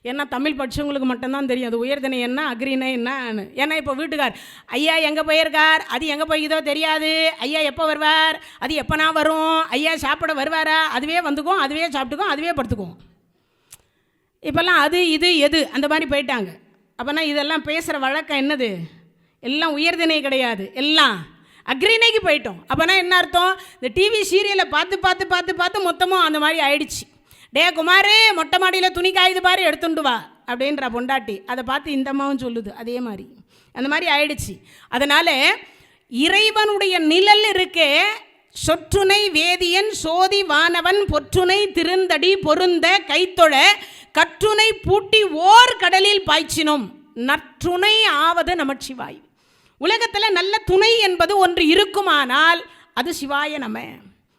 ஏன்னா தமிழ் படித்தவங்களுக்கு மட்டும்தான் தெரியும் அது உயர்தினை என்ன அக்ரிணை என்னன்னு. ஏன்னா இப்போ வீட்டுக்கார் ஐயா எங்கே போயிருக்கார், அது எங்கே போய்க்குதோ தெரியாது, ஐயா எப்போ வருவார், அது எப்போனா வரும், ஐயா சாப்பிட வருவாரா, அதுவே வந்துக்கும், அதுவே சாப்பிட்டுக்கும், அதுவே படுத்துக்கும். இப்போல்லாம் அது இது எது அந்த மாதிரி போயிட்டாங்க. அப்போனா இதெல்லாம் பேசுகிற வழக்கம் என்னது? எல்லாம் உயர்தினை கிடையாது, எல்லாம் அக்ரிணைக்கு போயிட்டோம். அப்போனா என்ன அர்த்தம்? இந்த டிவி சீரியலை பார்த்து பார்த்து பார்த்து பார்த்து மொத்தமும் அந்த மாதிரி ஆயிடுச்சு. டே குமார், மொட்டை மாடியில் துணி காயுது பாரு, எடுத்துட்டு வா அப்படின்ற பொண்டாட்டி அதை பார்த்து இந்த அம்மாவும் சொல்லுது. அதே மாதிரி அந்த மாதிரி ஆயிடுச்சு. அதனால் இறைவனுடைய நிழல் இருக்கே, சொற்றுனை வேதியன் சோதி வானவன் பொற்றுனை திருந்தடி பொருந்த கைத்தொழ கற்றுனை பூட்டி ஓர் கடலில் பாய்ச்சினோம் நற்றுணை ஆவது நமச்சிவாய். உலகத்தில் நல்ல துணை என்பது ஒன்று இருக்குமானால் அது சிவாய நம.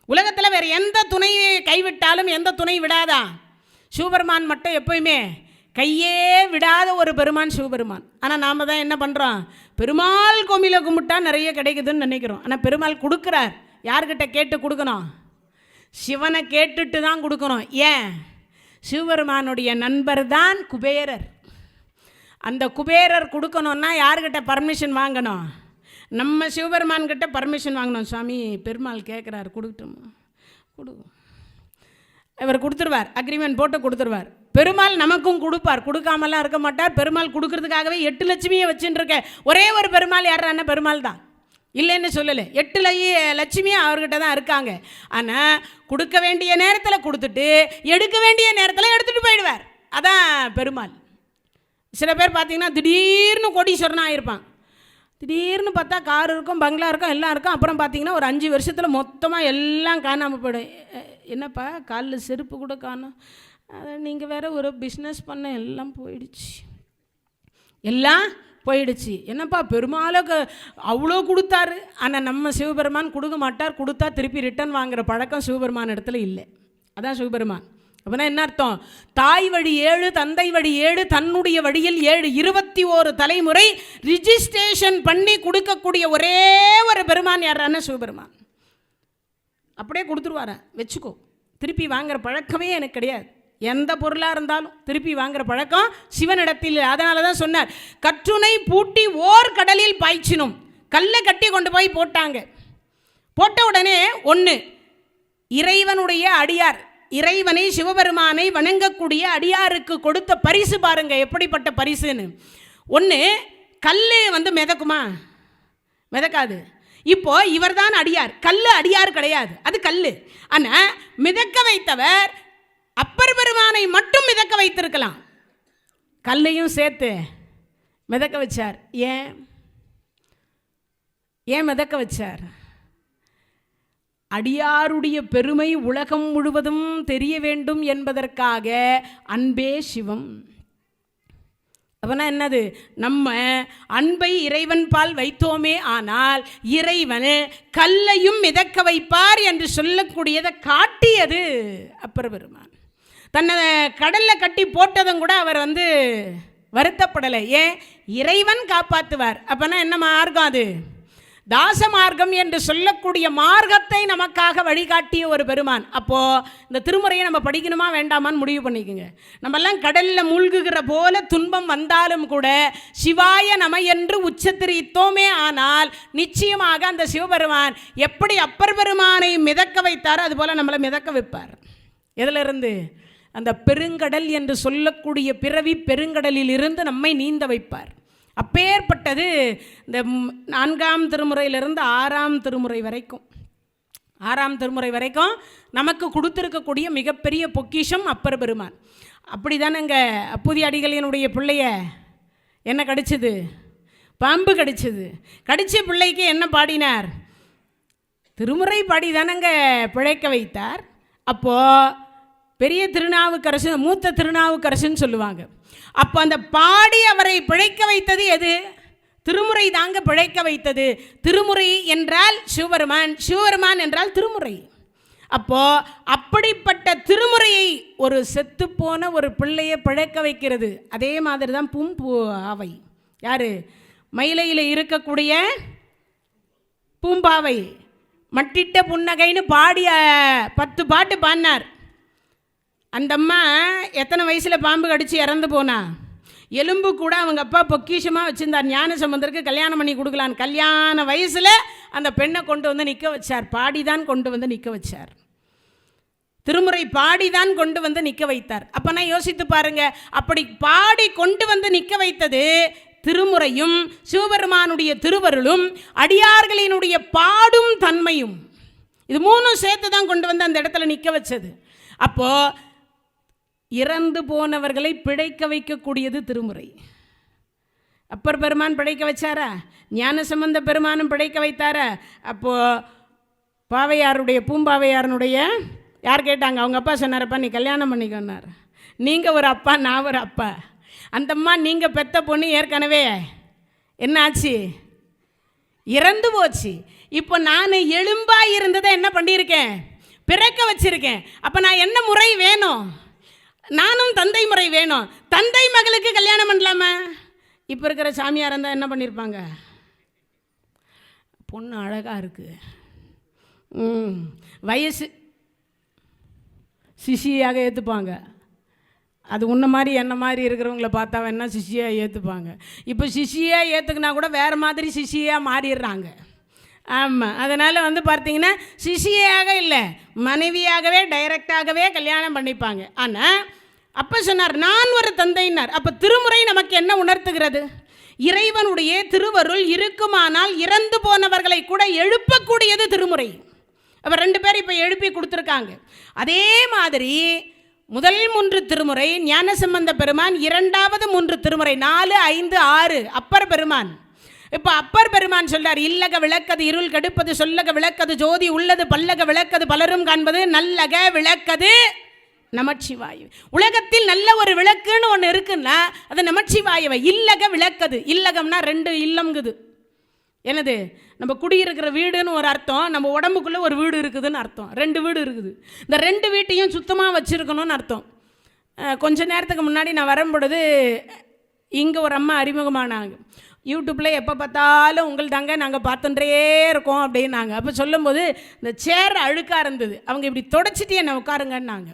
உலகத்தில் வேறு எந்த துணையை கைவிட்டாலும் எந்த துணை விடாதா? சிவபெருமான் மட்டும் எப்பயுமே கையே விடாத ஒரு பெருமான் சிவபெருமான். ஆனால் நாம் தான் என்ன பண்ணுறோம்? பெருமாள் கோமில கும்பிட்டா நிறைய கிடைக்குதுன்னு நினைக்கிறோம். ஆனால் பெருமாள் கொடுக்குறார். யார்கிட்ட கேட்டு கொடுக்கணும்? சிவனை கேட்டுட்டு தான் கொடுக்கணும். ஏன்? சிவபெருமானுடைய நண்பர் தான் குபேரர். அந்த குபேரர் கொடுக்கணுன்னா யார்கிட்ட பர்மிஷன் வாங்கணும்? நம்ம சிவபெருமான்கிட்ட பர்மிஷன் வாங்கணும். சுவாமி பெருமாள் கேட்குறாரு, கொடுக்கட்டுமா? கொடு. இவர் கொடுத்துருவார், அக்ரிமெண்ட் போட்டு கொடுத்துருவார். பெருமாள் நமக்கும் கொடுப்பார், கொடுக்காமலாம் இருக்க மாட்டார். பெருமாள் கொடுக்கறதுக்காகவே 8 லட்சுமியை வச்சுட்டு இருக்க ஒரே ஒரு பெருமாள் யாரான பெருமாள் தான், இல்லைன்னு சொல்லலை. 8 லட்சுமியும் அவர்கிட்ட தான் இருக்காங்க. ஆனால் கொடுக்க வேண்டிய நேரத்தில் கொடுத்துட்டு எடுக்க வேண்டிய நேரத்தில் எடுத்துகிட்டு போயிடுவார். அதான் பெருமாள். சில பேர் பார்த்தீங்கன்னா திடீர்னு கோடீஸ்வரனாக ஆகிருப்பான். திடீர்னு பார்த்தா கார் இருக்கும், பங்களா இருக்கும், எல்லாம் இருக்கும். அப்புறம் பார்த்தீங்கன்னா ஒரு 5 வருஷத்தில் மொத்தமாக எல்லாம் காணாமல் போயிடும். என்னப்பா காலில் செருப்பு கூட காணும், அதை நீங்கள் வேறு ஒரு பிஸ்னஸ் பண்ண எல்லாம் போயிடுச்சு, எல்லாம் போயிடுச்சு. என்னப்பா பெருமாளுக்கு அவ்வளோ கொடுத்தாரு. ஆனால் நம்ம சிவபெருமான் கொடுக்க மாட்டார். கொடுத்தா திருப்பி ரிட்டன் வாங்குகிற பழக்கம் சிவபெருமான் இடத்துல இல்லை. அதான் சிவபெருமான். அப்படின்னா என்ன அர்த்தம்? தாய் வழி 7, தந்தை வழி 7, தன்னுடைய வழியில் 7, 21 தலைமுறை ரிஜிஸ்ட்ரேஷன் பண்ணி கொடுக்கக்கூடிய ஒரே ஒரு பெருமான் யாரான சிவபெருமான். அப்படியே கொடுத்துருவார, வச்சுக்கோ. திருப்பி வாங்குகிற பழக்கமே எனக்கு கிடையாது. எந்த பொருளாக இருந்தாலும் திருப்பி வாங்குகிற பழக்கம் சிவனிடத்தில். அதனால தான் சொன்னார், கற்றுனை பூட்டி ஓர் கடலில் பாய்ச்சினும். கல்லை கட்டி கொண்டு போய் போட்டாங்க. போட்ட உடனே ஒன்று, இறைவனுடைய அடியார், இறைவனை சிவபெருமானை வணங்கக்கூடிய அடியாருக்கு கொடுத்த பரிசு பாருங்க எப்படிப்பட்ட பரிசுன்னு. ஒன்று, கல் மிதக்குமா? மிதக்காது. இப்போ இவர் தான் அடியார், கல் அடியார் கிடையாது, அது கல். ஆனால் மிதக்க வைத்தவர் அப்பர் பெருமானை மட்டும் மிதக்க வைத்திருக்கலாம், கல்லையும் சேர்த்து மிதக்க வச்சார். ஏன் மிதக்க வச்சார்? அடியாருடைய பெருமை உலகம் முழுவதும் தெரிய வேண்டும் என்பதற்காக. அன்பே சிவம். அப்படின்னா என்னது? நம்ம அன்பை இறைவன் பால் வைத்தோமே ஆனால் இறைவன் கல்லையும் மிதக்க வைப்பார் என்று சொல்லக்கூடியதை காட்டியது அப்பர் பெருமான். தன்னை கடலில் கட்டி போட்டதும் கூட அவர் வருத்தப்படலை. ஏன்? இறைவன் காப்பாற்றுவார். அப்போனா என்ன மார்க்கம் அது? தாச மார்க்கம் என்று சொல்லக்கூடிய மார்க்கத்தை நமக்காக வழிகாட்டிய ஒரு பெருமான். அப்போது இந்த திருமுறையை நம்ம படிக்கணுமா வேண்டாமான்னு முடிவு பண்ணிக்கோங்க. நம்மெல்லாம் கடலில் மூழ்குகிற போல துன்பம் வந்தாலும் கூட சிவாய நம என்று உச்சத்திரித்தோமே ஆனால் நிச்சயமாக அந்த சிவபெருமான் எப்படி அப்பர் பெருமானை மிதக்க வைத்தாரோ அதுபோல் நம்மளை மிதக்க வைப்பார். எதிலிருந்து? அந்த பெருங்கடல் என்று சொல்லக்கூடிய பிறவி பெருங்கடலில் இருந்து நம்மை நீந்த வைப்பார். அப்பேற்பட்டது இந்த 4ஆம் திருமுறையிலிருந்து 6ஆம் திருமுறை வரைக்கும், 6ஆம் திருமுறை வரைக்கும் நமக்கு கொடுத்துருக்கக்கூடிய மிகப்பெரிய பொக்கிஷம் அப்பர் பெருமான். அப்படி தானேங்க அப்பூதி அடிகளினுடைய பிள்ளைய என்ன கடிச்சது? பாம்பு கடிச்சது. கடிச்ச பிள்ளைக்கு என்ன பாடினார்? திருமுறை பாடி தானேங்க பிழைக்க வைத்தார். அப்போது பெரிய திருநாவுக்கரசு, மூத்த திருநாவுக்கரசுன்னு சொல்லுவாங்க. அப்போ அந்த பாடி அவரை பிழைக்க வைத்தது எது? திருமுறை தாங்க பிழைக்க வைத்தது. திருமுறை என்றால் சிவபெருமான், சிவபெருமான் என்றால் திருமுறை. அப்போ அப்படிப்பட்ட திருமுறையை ஒரு செத்துப்போன ஒரு பிள்ளையை பிழைக்க வைக்கிறது. அதே மாதிரி தான் பூம்பாவை. யார்? மயிலையில் இருக்கக்கூடிய பூம்பாவை. மட்டிட்ட புன்னகைன்னு பாடிய 10 பாட்டு பாடினார். அந்த அம்மா எத்தனை வயசில் பாம்பு கடிச்சு இறந்து போனா? எலும்பு கூட அவங்க அப்பா பொக்கிஷமாக வச்சுருந்தார். ஞான சம்பந்தருக்கு கல்யாணம் பண்ணி கொடுக்கலான்னு கல்யாண வயசில் அந்த பெண்ணை கொண்டு வந்து நிற்க வச்சார். பாடிதான் கொண்டு வந்து நிற்க வச்சார். திருமுறை பாடிதான் கொண்டு வந்து நிற்க வைத்தார். அப்போ நான் யோசித்து பாருங்க, அப்படி பாடி கொண்டு வந்து நிற்க வைத்தது திருமுறையும் சிவபெருமானுடைய திருவருளும் அடியார்களினுடைய பாடும் தன்மையும். இது 3 சேர்த்து தான் கொண்டு வந்து அந்த இடத்துல நிற்க வச்சது. அப்போ இறந்து போனவர்களை பிழைக்க வைக்கக்கூடியது திருமுறை. அப்பர் பெருமான் பிழைக்க வச்சாரா? ஞானசம்பந்த பெருமானும் பிழைக்க வைத்தாரா? அப்போது பாவையாருடைய பூம்பாவையாருடைய யார் கேட்டாங்க? அவங்க அப்பா சொன்னாரப்பா நீ கல்யாணம் பண்ணிக்கொன்னார். நீங்கள் ஒரு அப்பா, நான் ஒரு அப்பா. அந்தம்மா நீங்கள் பெத்த பொண்ணு ஏற்கனவே என்ன ஆச்சு? இறந்து போச்சு. இப்போ நான் எலும்பாக இருந்ததை என்ன பண்ணியிருக்கேன்? பிறக்க வச்சிருக்கேன். அப்போ நான் என்ன முறை வேணும்? நானும் தந்தை முறை வேணும். தந்தை மகளுக்கு கல்யாணம் பண்ணலாமா? இப்போ இருக்கிற சாமியார் இருந்தால் என்ன பண்ணியிருப்பாங்க? பொண்ணு அழகாக இருக்குது, வயசு சிஷியாக ஏற்றுப்பாங்க. அது உன்ன மாதிரி என்ன மாதிரி இருக்கிறவங்கள பார்த்தா வேணா சிஷியாக ஏற்றுப்பாங்க. இப்போ சிஷியாக ஏற்றுக்குனா கூட வேறு மாதிரி சிஷியாக மாறிடுறாங்க. ஆமாம், அதனால் வந்து பார்த்தீங்கன்னா சிஷியாக இல்லை, மனைவியாகவே டைரெக்டாகவே கல்யாணம் பண்ணிப்பாங்க. ஆனால் அப்போ சொன்னார் நான் ஒரு தந்தைன்னார். அப்போ திருமுறை நமக்கு என்ன உணர்த்துகிறது? இறைவனுடைய திருவருள் இருக்குமானால் இறந்து போனவர்களை கூட எழுப்பக்கூடியது திருமுறை. அப்போ 2 பேர் இப்போ எழுப்பி கொடுத்துருக்காங்க. அதே மாதிரி முதல் 3 திருமுறை ஞானசம்பந்த பெருமான், 2வது 3 திருமுறை 4, 5, 6 அப்பர் பெருமான். இப்போ அப்பர் பெருமான் சொல்றார், இல்லக விளக்கது இருள் கெடுப்பது, சொல்லக விளக்கது ஜோதி உள்ளது, பல்லக விளக்கது பலரும் காண்பது, நல்லக விளக்கது நமச்சிவாயு. உலகத்தில் நல்ல ஒரு விளக்குன்னு ஒன்று இருக்குன்னா அது நமச்சிவாயவை. இல்லக விளக்கது, இல்லகம்னா 2 இல்லம்ங்குது. என்னது? நம்ம குடியிருக்கிற வீடுன்னு ஒரு அர்த்தம், நம்ம உடம்புக்குள்ளே ஒரு வீடு இருக்குதுன்னு அர்த்தம். 2 வீடு இருக்குது. இந்த 2 வீட்டையும் சுத்தமாக வச்சுருக்கணும்னு அர்த்தம். கொஞ்ச நேரத்துக்கு முன்னாடி நான் வரும்பொழுது இங்கே ஒரு அம்மா அறிமுகமானாங்க. யூடியூப்பில் எப்போ பார்த்தாலும் உங்கள் தாங்க நாங்கள் பார்த்துட்டே இருக்கோம் அப்படின்னாங்க. அப்போ சொல்லும்போது இந்த சேர் அழுக்காக இருந்தது. அவங்க இப்படி தொடச்சிட்டு என்னை உட்காருங்கன்னாங்க.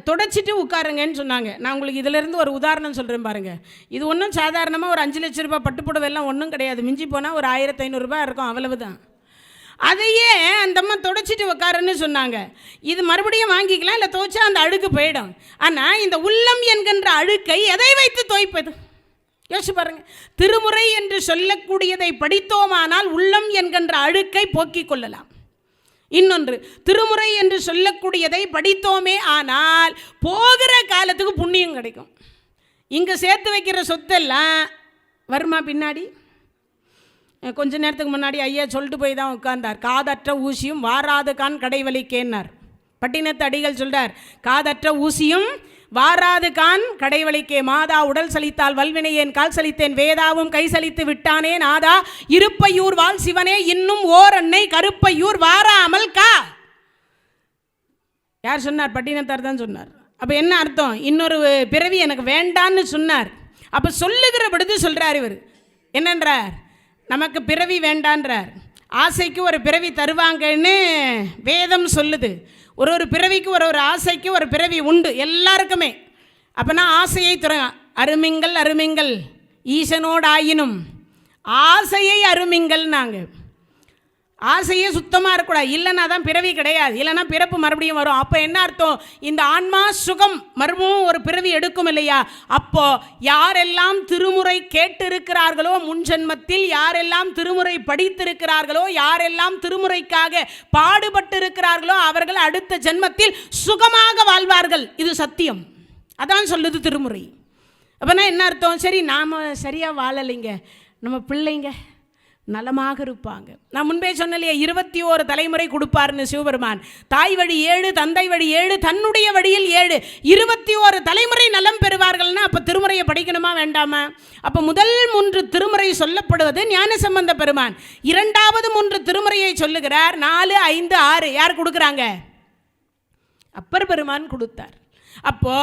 தொடச்சிட்டு உட்காருங்கன்னு சொன்னாங்க. நான் உங்களுக்கு இதிலேருந்து ஒரு உதாரணம் சொல்கிறேன் பாருங்கள். இது ஒன்றும் சாதாரணமாக ஒரு 5 லட்ச ரூபாய் பட்டுப்புடவெல்லாம் ஒன்றும் கிடையாது. மிஞ்சி போனால் ஒரு 1500 ரூபாய் இருக்கும், அவ்வளவுதான். அதையே அந்த அம்மா தொடச்சிட்டு உட்காருன்னு சொன்னாங்க. இது மறுபடியும் வாங்கிக்கலாம், இல்லை துவைச்சா அந்த அழுக்கு போயிடும். ஆனால் இந்த உள்ளம் என்கின்ற அழுக்கை எதை வைத்து துவைப்பது? யோசிச்சு பாருங்க. திருமுறை என்று சொல்லக்கூடியதை படித்தோமானால் உள்ளம் என்கின்ற அழுக்கை போக்கிக் கொள்ளலாம். இன்னொன்று, திருமுறை என்று சொல்லக்கூடியதை படித்தோமே ஆனால் போகிற காலத்துக்கு புண்ணியம் கிடைக்கும். இங்கே சேர்த்து வைக்கிற சொத்தெல்லாம் வருமா பின்னாடி? கொஞ்ச நேரத்துக்கு முன்னாடி ஐயா சொல்லிட்டு போய் தான் உட்கார்ந்தார். காதற்ற ஊசியும் வாராது கான் கடைவலிக்கேன்னார். பட்டினத்து அடிகள் சொல்றார், காதற்ற ஊசியும் வாராது கான் கடைவழிக்கே, மாதா உடல் சலித்தால் வல்வினையேன் கால் சலித்தேன், வேதாவும் கை சலித்து விட்டானே நாதா, இருப்பையூர் வாழ் சிவனே இன்னும் ஓர் அன்னை கருப்பையூர் வாராமல் கா. யார் சொன்னார்? பட்டினத்தார் தான் சொன்னார். அப்போ என்ன அர்த்தம்? இன்னொரு பிறவி எனக்கு வேண்டான்னு சொன்னார். அப்போ சொல்லுகிற பொழுது சொல்கிறார் இவர் என்னன்றார்? நமக்கு பிறவி வேண்டான்றார். ஆசைக்கு ஒரு பிறவி தருவாங்கன்னு வேதம் சொல்லுது. ஒரு பிறவிக்கு ஒரு ஆசைக்கு ஒரு பிறவி உண்டு எல்லாருக்குமே. அப்போனா ஆசையை அருமிங்கள் அருமிங்கள் ஈசனோடாயினும் ஆசையை அருமிங்கள். நாங்கள் ஆசையே சுத்தமாக இருக்கக்கூடாது, இல்லைன்னா தான் பிறவி கிடையாது, இல்லைன்னா பிறப்பு மறுபடியும் வரும். அப்போ என்ன அர்த்தம்? இந்த ஆன்மா சுகம் மறுபடியும் ஒரு பிறவி எடுக்கும் இல்லையா? அப்போ யாரெல்லாம் திருமுறை கேட்டிருக்கிறார்களோ, முன்ஜென்மத்தில் யாரெல்லாம் திருமுறை படித்திருக்கிறார்களோ, யாரெல்லாம் திருமுறைக்காக பாடுபட்டு இருக்கிறார்களோ அவர்கள் அடுத்த ஜென்மத்தில் சுகமாக வாழ்வார்கள். இது சத்தியம். அதான் சொல்லுது திருமுறை. அப்போனா என்ன அர்த்தம்? சரி நாம் சரியாக வாழலைங்க, நம்ம பிள்ளைங்க நலமாக இருப்பாங்க. நான் முன்பே சொன்னலையே 21 தலைமுறை கொடுப்பார்னு சிவபெருமான். தாய் வழி 7, தந்தை வழி 7, தன்னுடைய வழியில் 7, 21 தலைமுறை நலம் பெறுவார்கள்னா அப்போ திருமுறையை படிக்கணுமா வேண்டாமா? அப்போ முதல் 3 திருமுறை சொல்லப்படுவது ஞானசம்பந்த பெருமான். இரண்டாவது 3 திருமுறையை சொல்லுகிறார். 4, 5, 6 யார் கொடுக்குறாங்க? அப்பர் பெருமான் கொடுத்தார். அப்போ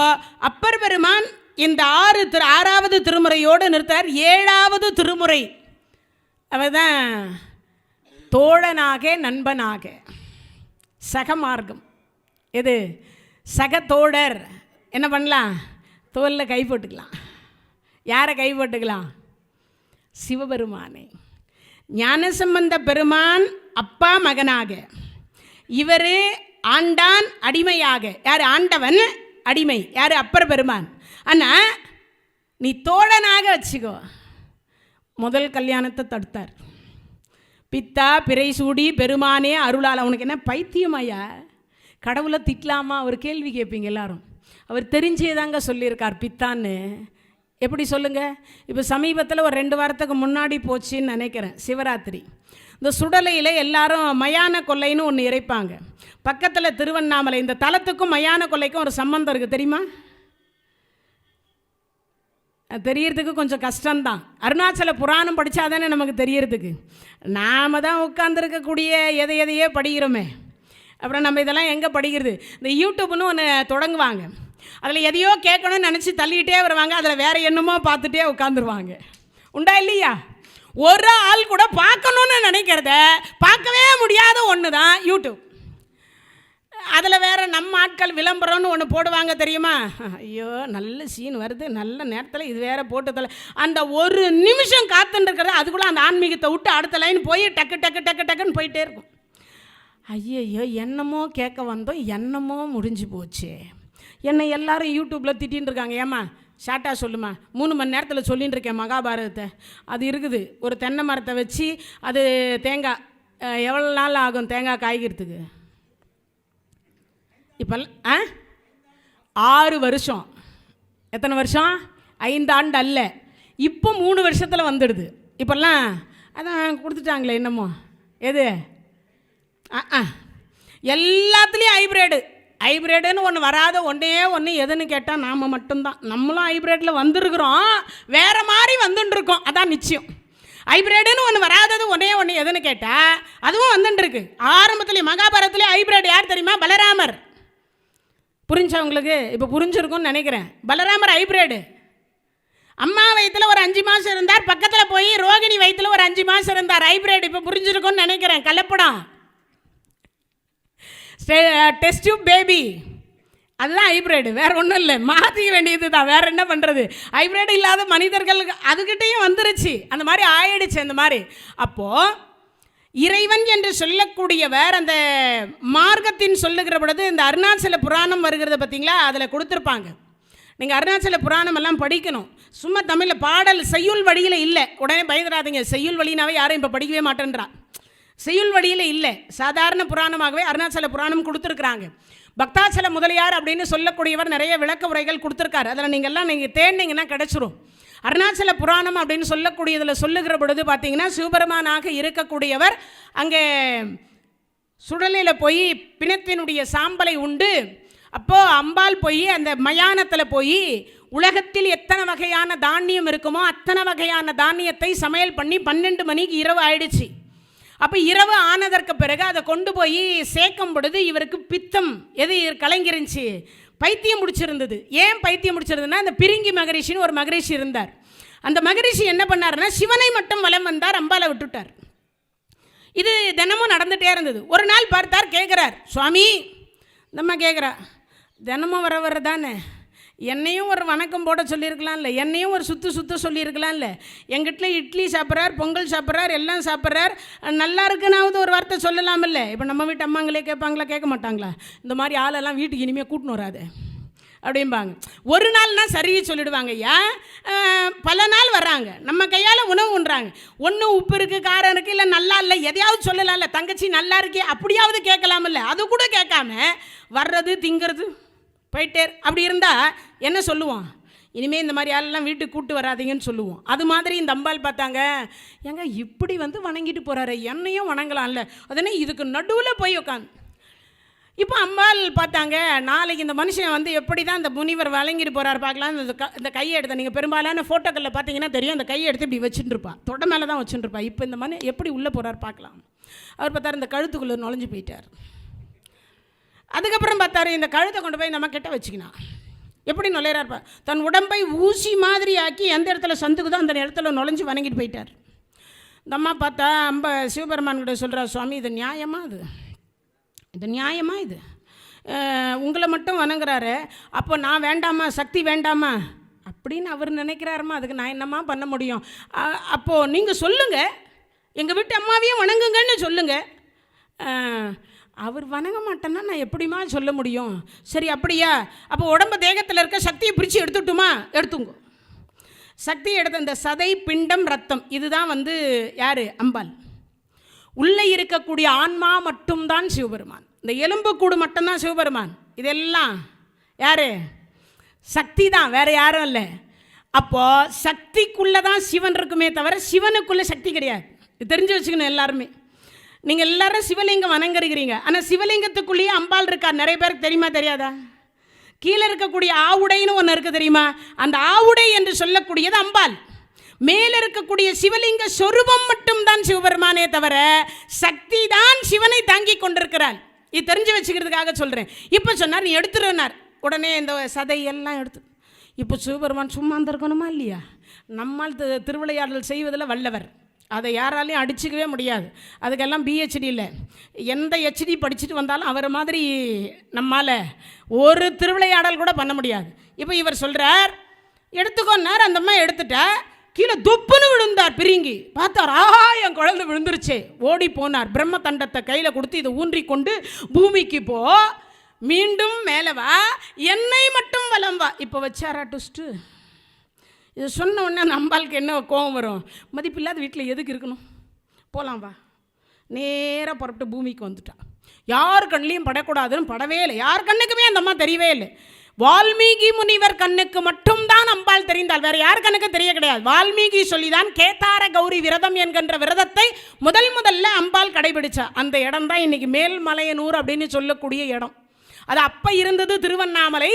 அப்பர் பெருமான் இந்த 6வது திருமுறையோடு நிறுத்தார். 7வது திருமுறை அவதான் தோழனாக நண்பனாக சகமார்க்கம். எது சக தோழர்? என்ன பண்ணலாம்? தோளில் கை போட்டுக்கலாம். யாரை கை போட்டுக்கலாம்? சிவபெருமானை. ஞானசம்பந்த பெருமான் அப்பா மகனாக, இவர் ஆண்டான் அடிமையாக. யார் ஆண்டவன்? அடிமை. யார்? அப்பர் பெருமான். ஆனால் நீ தோழனாக வச்சுக்கோ. முதல் கல்யாணத்தை தடுத்தார். பித்தா பிறை சூடி பெருமானே அருளால். அவனுக்கு என்ன பைத்தியமாயா? கடவுளை திட்டலாமா? ஒரு கேள்வி கேட்பீங்க எல்லாரும். அவர் தெரிஞ்சே தாங்க சொல்லியிருக்கார் பித்தான்னு. எப்படி சொல்லுங்க? இப்போ சமீபத்தில் ஒரு 2 வாரத்துக்கு முன்னாடி போச்சுன்னு நினைக்கிறேன், சிவராத்திரி. இந்த சுடலையில் எல்லாரும் மயான கொல்லைன்னு ஒன்று இறைப்பாங்க. பக்கத்தில் திருவண்ணாமலை. இந்த தலத்துக்கும் மயான கொல்லைக்கும் ஒரு சம்பந்தம் இருக்குது, தெரியுமா? தெரியறதுக்கு கொஞ்சம் கஷ்டம்தான். அருணாச்சல புராணம் படித்தா தானே நமக்கு தெரியறதுக்கு. நாம் தான் உட்காந்துருக்கக்கூடிய எதையே படிக்கிறோமே. அப்புறம் நம்ம இதெல்லாம் எங்கே படிக்கிறது? இந்த யூடியூப்னு ஒன்று தொடங்குவாங்க. அதில் எதையோ கேட்கணும்னு நினச்சி தள்ளிக்கிட்டே வருவாங்க. அதில் வேறு என்னமோ பார்த்துட்டே உட்காந்துருவாங்க. உண்டா இல்லையா? ஒரு ஆள் கூட பார்க்கணுன்னு நினைக்கிறத பார்க்கவே முடியாத ஒன்று தான் யூடியூப். அதில் வேறு நம்ம ஆட்கள் விளம்பரம்னு ஒன்று போடுவாங்க, தெரியுமா? ஐயோ நல்ல சீன் வருது, நல்ல நேரத்தில் இது வேறு போட்டதில்ல. அந்த ஒரு நிமிஷம் காத்துன்னு இருக்கிறத அதுக்குள்ளே அந்த ஆன்மீகத்தை விட்டு அடுத்த லைன் போய் டக்கு டக்கு டக்கு டக்குன்னு போயிட்டே இருக்கும். ஐயோ என்னமோ கேட்க வந்தோம், என்னமோ முடிஞ்சு போச்சு. என்னை எல்லாரும் யூடியூப்பில் திட்டின்னு இருக்காங்க. ஏம்மா ஷார்ட்டாக சொல்லுமா, 3 மணி நேரத்தில் சொல்லின்னு இருக்கேன் மகாபாரதத்தை. அது இருக்குது. ஒரு தென்னை மரத்தை வச்சு அது தேங்காய் எவ்வளோ நாள் ஆகும் தேங்காய் காய்கிறதுக்கு? இப்போ 6 வருஷம். எத்தனை வருஷம்? 5 ஆண்டு அல்ல, இப்போ 3 வருஷத்தில் வந்துடுது. இப்போல்லாம் அதான் கொடுத்துட்டாங்களே என்னமோ. எது? எல்லாத்துலேயும் ஹைப்ரிடுன்னு ஒன்று வராத ஒன்று எதுன்னு கேட்டால் நாம் மட்டும்தான். நம்மளும் ஹைப்ரிட்டில் வந்துருக்குறோம், வேறு மாதிரி வந்துட்டுருக்கோம். அதான் நிச்சயம். ஹைப்ரிடுன்னு ஒன்று வராதது ஒன்று எதுன்னு கேட்டால் அதுவும் வந்துட்டுருக்கு. ஆரம்பத்துலேயும் மகாபாரதத்துலேயும் ஹைப்ரிட் யார் தெரியுமா? பலராமர். புரிஞ்சா உங்களுக்கு? இப்போ புரிஞ்சிருக்கும்னு நினைக்கிறேன். பலராமர் ஹைப்ரிடு. அம்மா வயிற்றில் ஒரு 5 மாதம் இருந்தார், பக்கத்தில் போய் ரோகிணி வயிற்றில் ஒரு 5 மாதம் இருந்தார். ஹைப்ரிட். இப்போ புரிஞ்சிருக்கும்னு நினைக்கிறேன். கலப்படம். டெஸ்ட் டியூப் பேபி, அதுதான் ஹைப்ரிடு. வேறு ஒன்றும் இல்லை, மாற்றிக்க வேண்டியது தான். வேறு என்ன பண்ணுறது? ஹைப்ரிட் இல்லாத மனிதர்கள் அதுக்கிட்டையும் வந்துருச்சு. அந்த மாதிரி ஆயிடுச்சு. அந்த மாதிரி அப்போது இறைவன் என்று சொல்லக்கூடியவர் அந்த மார்க்கத்தின் சொல்லுகிற பொழுது இந்த அருணாச்சல புராணம் வருகிறத பார்த்தீங்களா? அதில் கொடுத்துருப்பாங்க. நீங்கள் அருணாச்சல புராணம் எல்லாம் படிக்கணும். சும்மா தமிழில் பாடல் செய்யுள் வழியில் இல்லை. உடனே பயந்துடாதீங்க. செய்யுள் வழினாவே யாரும் இப்போ படிக்கவே மாட்டேன்றா. செய்யுள் வழியில் இல்லை, சாதாரண புராணமாகவே அருணாச்சல புராணம் கொடுத்துருக்குறாங்க. பக்தாச்சல முதலியார் அப்படின்னு சொல்லக்கூடியவர் நிறைய விளக்க உரைகள் கொடுத்துருக்காரு. அதில் நீங்கள் தேடினீங்கன்னா கிடச்சிரும். அருணாச்சல புராணம் அப்படின்னு சொல்லக்கூடியதில் சொல்லுகிற பொழுது பார்த்தீங்கன்னா சிவபெருமானாக இருக்கக்கூடியவர் அங்கே சுடலையில் போய் பிணத்தினுடைய சாம்பலை உண்டு. அப்போது அம்பாள் போய் அந்த மயானத்தில் போய் உலகத்தில் எத்தனை வகையான தானியம் இருக்குமோ அத்தனை வகையான தானியத்தை சமையல் பண்ணி 12 மணிக்கு இரவு ஆயிடுச்சு. அப்போ இரவு ஆனதற்கு பிறகு அதை கொண்டு போய் சேர்க்கும் பொழுது இவருக்கு பித்தம் எது கலங்கிருந்துச்சு, பைத்தியம் முடிச்சிருந்தது. ஏன் பைத்தியம் முடிச்சிருந்ததுன்னா, அந்த பிரிங்கி மகரிஷின்னு ஒரு மகரிஷி இருந்தார். அந்த மகரிஷி என்ன பண்ணார்னா, சிவனை மட்டும் வலம் வந்தார், அம்பாலை விட்டுட்டார். இது தினமும் நடந்துகிட்டே இருந்தது. ஒரு நாள் பார்த்தார், கேட்குறார், சுவாமி நம்ம கேட்குறா, தினமும் வர தானே, என்னையும் ஒரு வணக்கம் போட சொல்லியிருக்கலாம்ல, என்னையும் ஒரு சுற்ற சொல்லியிருக்கலாம்ல. எங்கிட்ட இட்லி சாப்பிட்றார், பொங்கல் சாப்பிட்றார், எல்லாம் சாப்பிட்றார், நல்லா இருக்குன்னாவது ஒரு வார்த்தை சொல்லலாமில்ல. இப்போ நம்ம வீட்டு அம்மாங்களே கேட்பாங்களா? கேட்க மாட்டாங்களா? இந்த மாதிரி ஆளெல்லாம் வீட்டுக்கு இனிமேல் கூட்டின்னு வராது அப்படிம்பாங்க. ஒரு நாள்னா சரி சொல்லிடுவாங்க. ஐயா பல நாள் வர்றாங்க, நம்ம கையால் உணவு உண்றாங்க. ஒன்றும் உப்பு இருக்குது, காரம் இருக்குது, இல்லை நல்லா இல்லை, எதையாவது சொல்லலாம்ல. தங்கச்சி நல்லா இருக்கே அப்படியாவது கேட்கலாமில்ல. அது கூட கேட்காம வர்றது திங்கிறது போயிட்டே. அப்படி இருந்தால் என்ன சொல்லுவோம்? இனிமேல் இந்த மாதிரி ஆளெல்லாம் வீட்டுக்கு கூட்டு வராதீங்கன்னு சொல்லுவோம். அது மாதிரி இந்த அம்பாள் பார்த்தாங்க, ஏங்க இப்படி வந்து வணங்கிட்டு போகிறாரு, என்னையும் வணங்கலாம்ல, அதனே இதுக்கு நடுவில் போய் உட்காந்து. இப்போ அம்பாள் பார்த்தாங்க, நாளைக்கு இந்த மனுஷன் வந்து எப்படி தான் இந்த முனிவர் வழங்கிட்டு போகிறார் பார்க்கலாம். இந்த கையை எடுத்த நீங்கள் பெரும்பாலான ஃபோட்டோக்களில் பார்த்தீங்கன்னா தெரியும், அந்த கையை எடுத்து இப்படி வச்சுட்டுருப்பா, தொட மேலே தான் வச்சுட்டுருப்பா. இப்போ இந்த மனு எப்படி உள்ளே போகிறார் பார்க்கலாம். அவர் பார்த்தார், இந்த கழுத்துக்குள்ளே நுழைஞ்சு போயிட்டார். அதுக்கப்புறம் பார்த்தாரு, இந்த கழுத்தை கொண்டு போய் நம்ம கிட்ட வச்சுக்கினா எப்படி நுழையிறாருப்பா. தன் உடம்பை ஊசி மாதிரி ஆக்கி எந்த இடத்துல சந்துக்குதோ அந்த இடத்துல நுழைஞ்சு வணங்கிட்டு போயிட்டார். இந்த அம்மா பார்த்தா சிவபெருமான் கிட்ட சொல்கிறா, சுவாமி இது நியாயமா, இது நியாயமா, இது உங்களை மட்டும் வணங்குறாரு, அப்போ நான் வேண்டாமா, சக்தி வேண்டாமா அப்படின்னு அவர் நினைக்கிறாருமா, அதுக்கு நான் என்னம்மா பண்ண முடியும். அப்போது நீங்கள் சொல்லுங்கள், எங்கள் வீட்டு அம்மாவையும் வணங்குங்கன்னு சொல்லுங்கள். அவர் வணங்க மாட்டேன்னா நான் எப்படிமா சொல்ல முடியும். சரி அப்படியா, அப்போ உடம்பு தேகத்தில் இருக்க சக்தியை பிரித்து எடுத்துட்டுமா, எடுத்துங்க. சக்தியை எடுத்த இந்த சதை, பிண்டம், ரத்தம், இதுதான் வந்து யார், அம்பாள். உள்ளே இருக்கக்கூடிய ஆன்மா மட்டும்தான் சிவபெருமான். இந்த எலும்புக்கூடு மட்டும்தான் சிவபெருமான். இதெல்லாம் யார், சக்தி தான், வேறு யாரும் இல்லை. அப்போது சக்திக்குள்ளே தான் சிவன் இருக்குமே தவிர சிவனுக்குள்ளே சக்தி கிடையாது. இது தெரிஞ்சு வச்சுக்கணும் எல்லாருமே. நீங்கள் எல்லாரும் சிவலிங்கம் வணங்குறீங்க, ஆனால் சிவலிங்கத்துக்குள்ளேயே அம்பாள் இருக்கார். நிறைய பேருக்கு தெரியுமா, தெரியாதா? கீழே இருக்கக்கூடிய ஆவுடைன்னு ஒன்று இருக்குது தெரியுமா, அந்த ஆவுடை என்று சொல்லக்கூடியது அம்பாள். மேலே இருக்கக்கூடிய சிவலிங்க சொரூபம் மட்டும்தான் சிவபெருமானே தவிர சக்தி தான் சிவனை தாங்கி கொண்டிருக்கிறாள். இது தெரிஞ்சு வச்சுக்கிறதுக்காக சொல்கிறேன். இப்போ சொன்னார், நீ எடுத்துருனார், உடனே இந்த சதையெல்லாம் எடுத்து. இப்போ சிவபெருமான் சும்மா இருக்கணுமா இல்லையா? நம்மால் திருவிளையாடல் செய்வதில் வல்லவர், அதை யாராலையும் அடிச்சிக்கவே முடியாது. அதுக்கெல்லாம் பிஹெச்டி இல்லை, எந்த ஹெச்டி படிச்சுட்டு வந்தாலும் அவரை மாதிரி நம்மால் ஒரு திருவிளையாடல் கூட பண்ண முடியாது. இப்போ இவர் சொல்கிறார், எடுத்துக்கோன்னார். அந்த அம்மா எடுத்துட்டா, கீழே துப்புன்னு விழுந்தார். பிரிங்கி பார்த்தார், ஆஹா என் குழந்தை விழுந்துருச்சு. ஓடி போனார், பிரம்ம தண்டத்தை கையில் கொடுத்து இதை ஊன்றி கொண்டு பூமிக்கு போ, மீண்டும் மேலே வா, என்னை மட்டும் வலம் வா. இப்போ வச்சாரா ட்விஸ்ட்டு. இதை சொன்ன உடனே அந்த அம்பாளுக்கு என்ன கோபம் வரும், மதிப்பில்லாத வீட்டில் எதுக்கு இருக்கணும், போகலாம் வா. நேராக புறப்பட்டு பூமிக்கு வந்துட்டான். யார் கண்ணிலையும் படக்கூடாதுன்னு படவே இல்லை, யார் கண்ணுக்குமே அந்த அம்மா தெரியவே இல்லை. வால்மீகி முனிவர் கண்ணுக்கு மட்டும்தான் அம்பாள் தெரிந்தாள், வேறு யார் கண்ணுக்கு தெரிய கிடையாது. வால்மீகி சொல்லிதான் கேதார கௌரி விரதம் என்கின்ற விரதத்தை முதல்ல அம்பாள் கடைபிடிச்சா. அந்த இடம் தான் இன்னைக்கு மேல்மலையனூர் அப்படின்னு சொல்லக்கூடிய இடம். அது அப்போ இருந்தது திருவண்ணாமலை,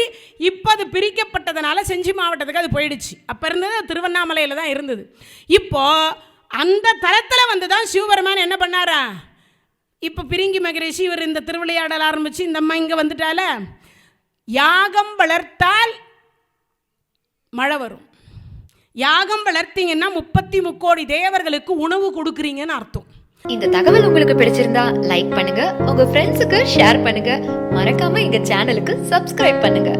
இப்போ அது பிரிக்கப்பட்டதுனால செஞ்சி மாவட்டத்துக்கு அது போயிடுச்சு. அப்போ இருந்தது திருவண்ணாமலையில் தான் இருந்தது. இப்போது அந்த தளத்தில் வந்து தான் சிவபெருமான் என்ன பண்ணாரா, இப்போ பிரிங்கி மகரிஷி இவர் இந்த திருவிளையாடல் ஆரம்பித்து இந்த அம்மா இங்கே வந்துட்டால, யாகம் வளர்த்தால் மழை வரும். யாகம் வளர்த்தீங்கன்னா 33 கோடி தேவர்களுக்கு உணவு கொடுக்குறீங்கன்னு அர்த்தம். இந்த தகவல் உங்களுக்கு பிடிச்சிருந்தா லைக் பண்ணுங்க, உங்க ஃப்ரெண்ட்ஸுக்கு ஷேர் பண்ணுங்க, மறக்காம எங்க சேனலுக்கு சப்ஸ்கிரைப் பண்ணுங்க.